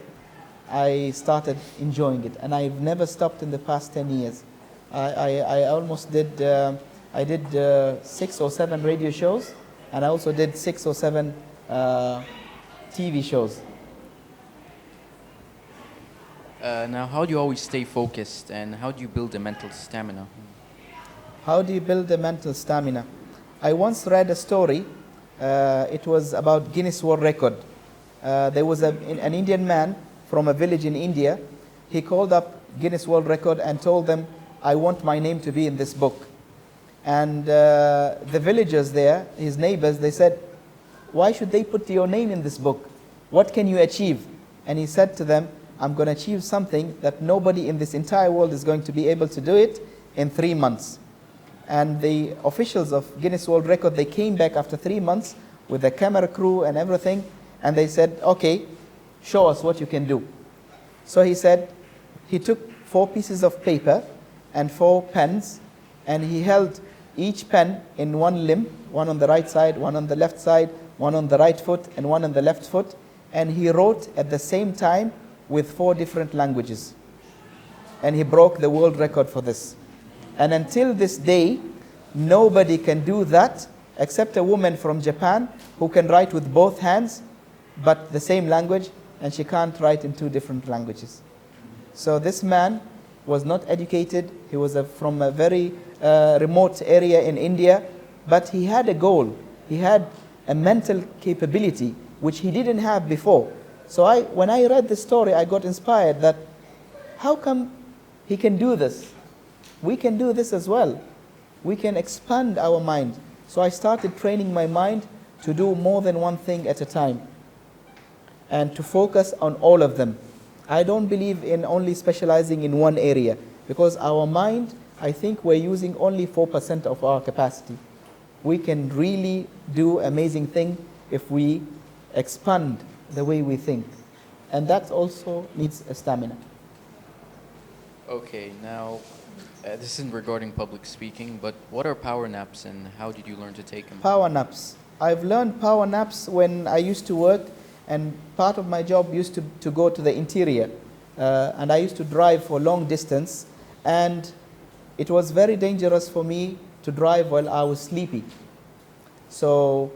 I started enjoying it. And I've never stopped in the past 10 years. I almost did, I did 6 or 7 radio shows, and I also did 6 or 7 TV shows. Now, how do you always stay focused, and how do you build a mental stamina? How do you build a mental stamina? I once read a story. It was about Guinness World Record. There was an Indian man from a village in India. He called up Guinness World Record and told them, I want my name to be in this book. And the villagers there, his neighbors, they said, why should they put your name in this book? What can you achieve? And he said to them, I'm going to achieve something that nobody in this entire world is going to be able to do it in 3 months. And the officials of Guinness World Record, they came back after 3 months with a camera crew and everything, and they said, okay, show us what you can do. So he said, he took 4 pieces of paper and 4 pens, and he held each pen in one limb, one on the right side, one on the left side, one on the right foot, and one on the left foot, and he wrote at the same time with 4 different languages. And he broke the world record for this. And until this day, nobody can do that except a woman from Japan who can write with both hands, but the same language, and she can't write in 2 different languages. So this man was not educated. He was from a very remote area in India, but he had a goal. He had a mental capability which he didn't have before. So when I read the story, I got inspired that how come he can do this? We can do this as well. We can expand our mind. So I started training my mind to do more than one thing at a time and to focus on all of them. I don't believe in only specializing in one area, because our mind, I think we're using only 4% of our capacity. We can really do amazing things if we expand the way we think. And that also needs a stamina. Okay, now, this isn't regarding public speaking, but what are power naps and how did you learn to take them? Power naps. I've learned power naps when I used to work, and part of my job used to go to the interior. And I used to drive for long distance, and it was very dangerous for me to drive while I was sleepy. So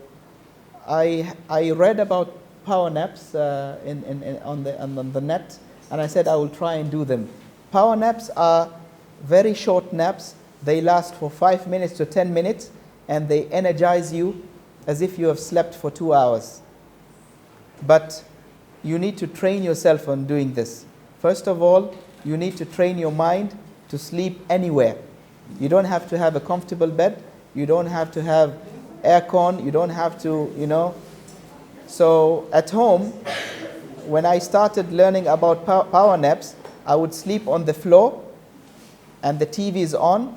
I read about power naps on the net, and I said I will try and do them. Power naps are very short naps. They last for 5 minutes to 10 minutes, and they energize you as if you have slept for 2 hours. But you need to train yourself on doing this. First of all, you need to train your mind to sleep anywhere. You don't have to have a comfortable bed. You don't have to have aircon. You don't have to, So at home, when I started learning about power naps, I would sleep on the floor and the TV is on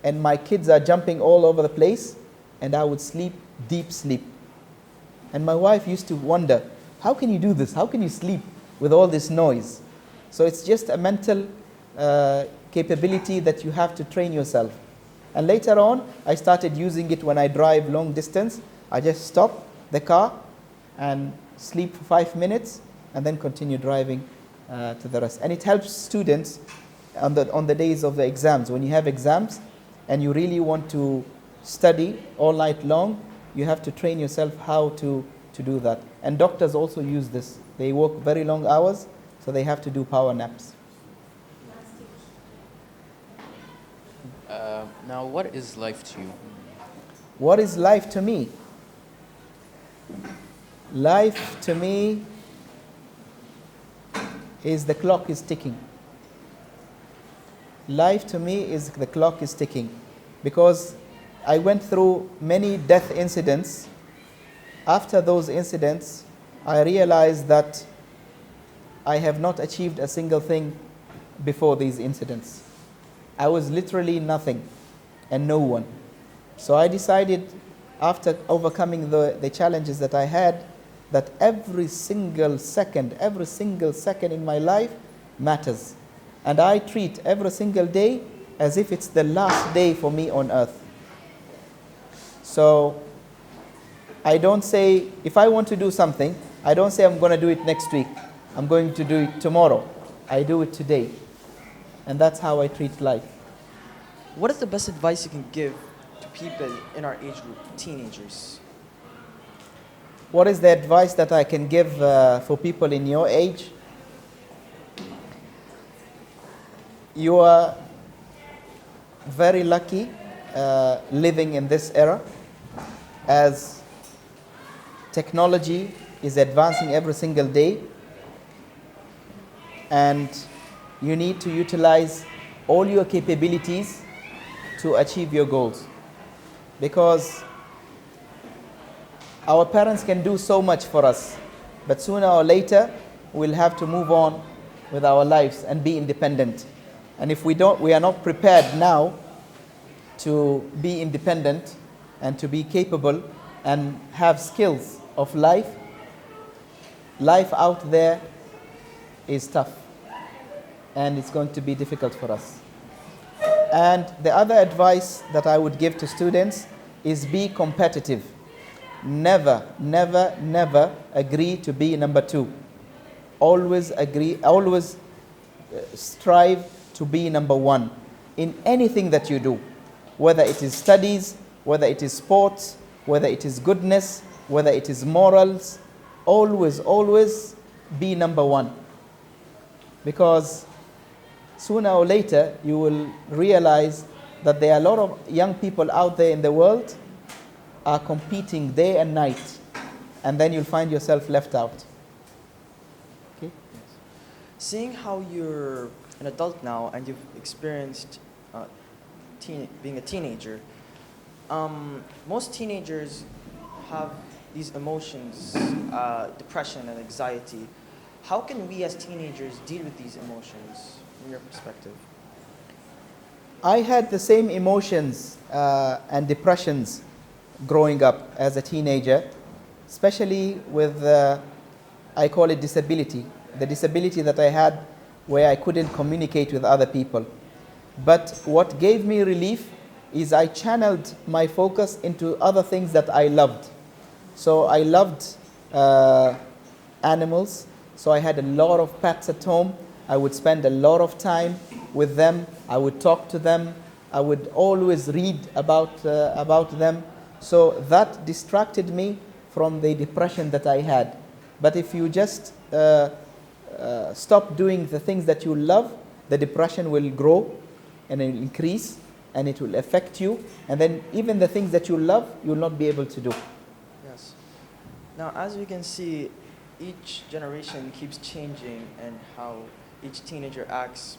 and my kids are jumping all over the place and I would sleep deep sleep. And my wife used to wonder, how can you do this? How can you sleep with all this noise? So it's just a mental capability that you have to train yourself. And later on, I started using it when I drive long distance. I just stop the car and sleep for 5 minutes and then continue driving to the rest. And it helps students on the days of the exams. When you have exams and you really want to study all night long, you have to train yourself how to do that. And doctors also use this. They work very long hours, so they have to do power naps. Now, what is life to you? What is life to me? Life to me is the clock is ticking. Life to me is the clock is ticking. Because I went through many death incidents. After those incidents, I realized that I have not achieved a single thing before these incidents. I was literally nothing and no one. So I decided, after overcoming the challenges that I had, that every single second in my life matters. And I treat every single day as if it's the last day for me on earth. So I don't say, if I want to do something, I don't say I'm going to do it next week. I'm going to do it tomorrow. I do it today. And that's how I treat life. What is the best advice you can give to people in our age group, teenagers? What is the advice that I can give for people in your age? You are very lucky living in this era, as technology is advancing every single day, and you need to utilize all your capabilities to achieve your goals. Because our parents can do so much for us, but sooner or later we'll have to move on with our lives and be independent. And if we are not prepared now to be independent and to be capable and have skills of life out there is tough and it's going to be difficult for us. And the other advice that I would give to students is be competitive. Never, never, never agree to be number two. Always strive to be number one in anything that you do, whether it is studies, whether it is sports, whether it is goodness, whether it is morals. Always be number one. Because sooner or later you will realize that there are a lot of young people out there in the world are competing day and night, and then you'll find yourself left out. Okay? Seeing how you're an adult now and you've experienced being a teenager, most teenagers have these emotions, depression and anxiety. How can we as teenagers deal with these emotions from your perspective? I had the same emotions and depressions growing up as a teenager, especially with, I call it disability. The disability that I had where I couldn't communicate with other people. But what gave me relief is I channeled my focus into other things that I loved. So I loved animals, so I had a lot of pets at home. I would spend a lot of time with them. I would talk to them. I would always read about them. So that distracted me from the depression that I had. But if you just stop doing the things that you love, the depression will grow and it will increase and it will affect you, and then even the things that you love, you will not be able to do. Yes. Now, as we can see, each generation keeps changing, and how each teenager acts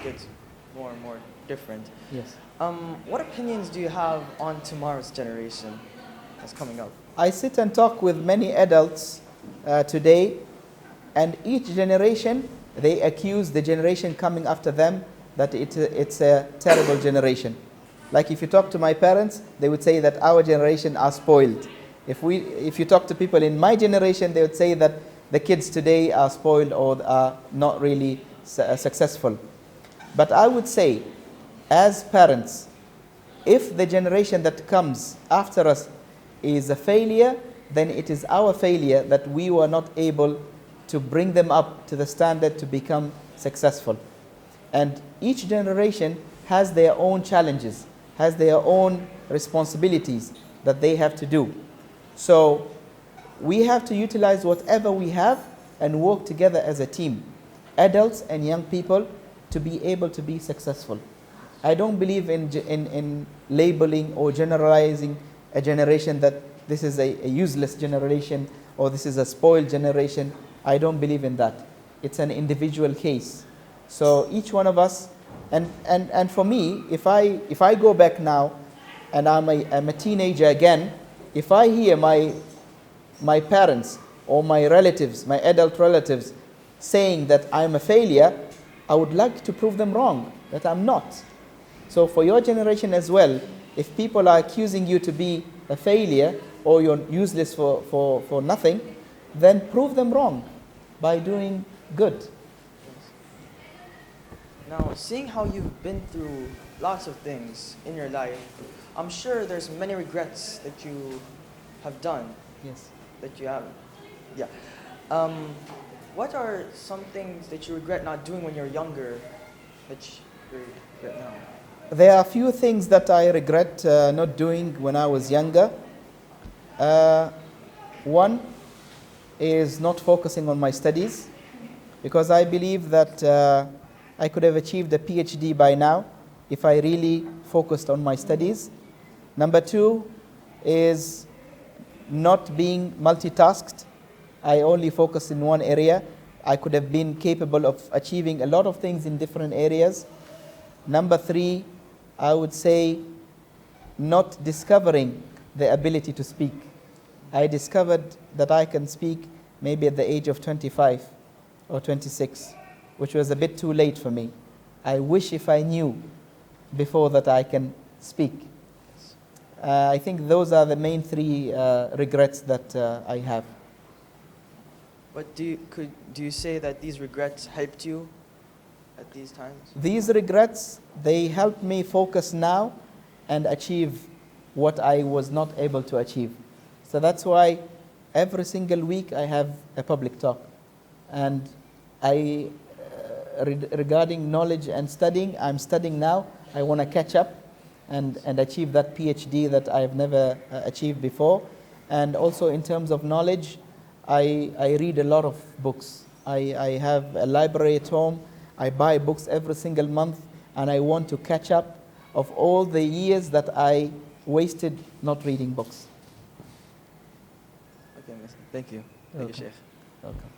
gets more and more different. Yes. What opinions do you have on tomorrow's generation that's coming up? I sit and talk with many adults today, and each generation, they accuse the generation coming after them that it's a terrible generation. Like if you talk to my parents, they would say that our generation are spoiled. If you talk to people in my generation, they would say that the kids today are spoiled or are not really successful. But I would say, as parents, if the generation that comes after us is a failure, then it is our failure that we were not able to bring them up to the standard to become successful. And each generation has their own challenges, has their own responsibilities that they have to do. So we have to utilize whatever we have and work together as a team, adults and young people, to be able to be successful. I don't believe in labeling or generalizing a generation that this is a useless generation or this is a spoiled generation. I don't believe in that. It's an individual case. So each one of us, and for me, if I go back now and I'm a teenager again, if I hear my parents or my relatives, my adult relatives, saying that I'm a failure, I would like to prove them wrong, that I'm not. So for your generation as well, if people are accusing you to be a failure or you're useless for nothing, then prove them wrong by doing good. Now, seeing how you've been through lots of things in your life, I'm sure there's many regrets that you have done. Yes. That you haven't. Yeah. What are some things that you regret not doing when you're younger that you regret now? There are a few things that I regret not doing when I was younger. One is not focusing on my studies, because I believe that I could have achieved a PhD by now if I really focused on my studies. Number two is not being multitasked. I only focused in one area. I could have been capable of achieving a lot of things in different areas. Number three, I would say not discovering the ability to speak. I discovered that I can speak maybe at the age of 25 or 26, which was a bit too late for me. I wish if I knew before that I can speak. I think those are the main three regrets that I have. But do you say that these regrets helped you at these times? These regrets, they help me focus now and achieve what I was not able to achieve. So that's why every single week I have a public talk. And regarding knowledge and studying, I'm studying now. I want to catch up and achieve that PhD that I've never achieved before. And also in terms of knowledge, I read a lot of books. I have a library at home. I buy books every single month, and I want to catch up of all the years that I wasted not reading books. Okay, thank you. Thank you, Sheikh. Welcome.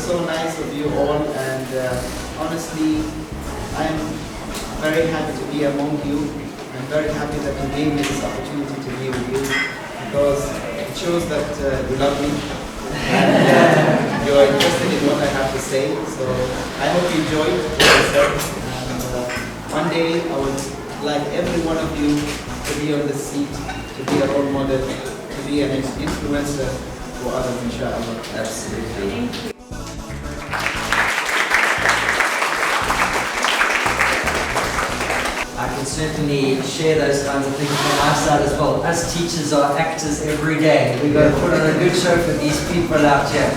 so nice of you all, and honestly, I'm very happy to be among you. I'm very happy that you gave me this opportunity to be with you, because it shows that you love me and you're interested in what I have to say. So I hope you enjoyed what I said, and one day I would like every one of you to be on the seat, to be a role model, to be an influencer for others, inshallah. Absolutely. I can certainly share those kinds of things from my side as well. Us teachers are actors every day. We've got to put on a good show for these people out here.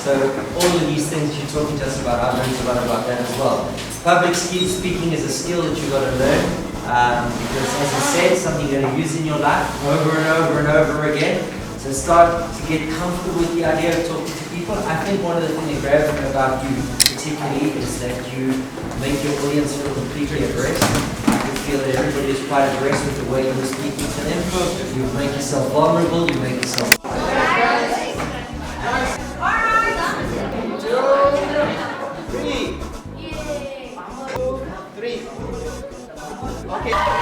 So all of these things you're talking to us about, I've learned a lot about that as well. Public speaking is a skill that you've got to learn, because as I said, something you're going to use in your life over and over and over again. So start to get comfortable with the idea of talking to people. I think one of the things that grabs me about you particularly is that you make your audience feel completely at rest. I can feel that everybody is quite at rest with the way you're speaking to them. You make yourself vulnerable, you make yourself... Three. Okay.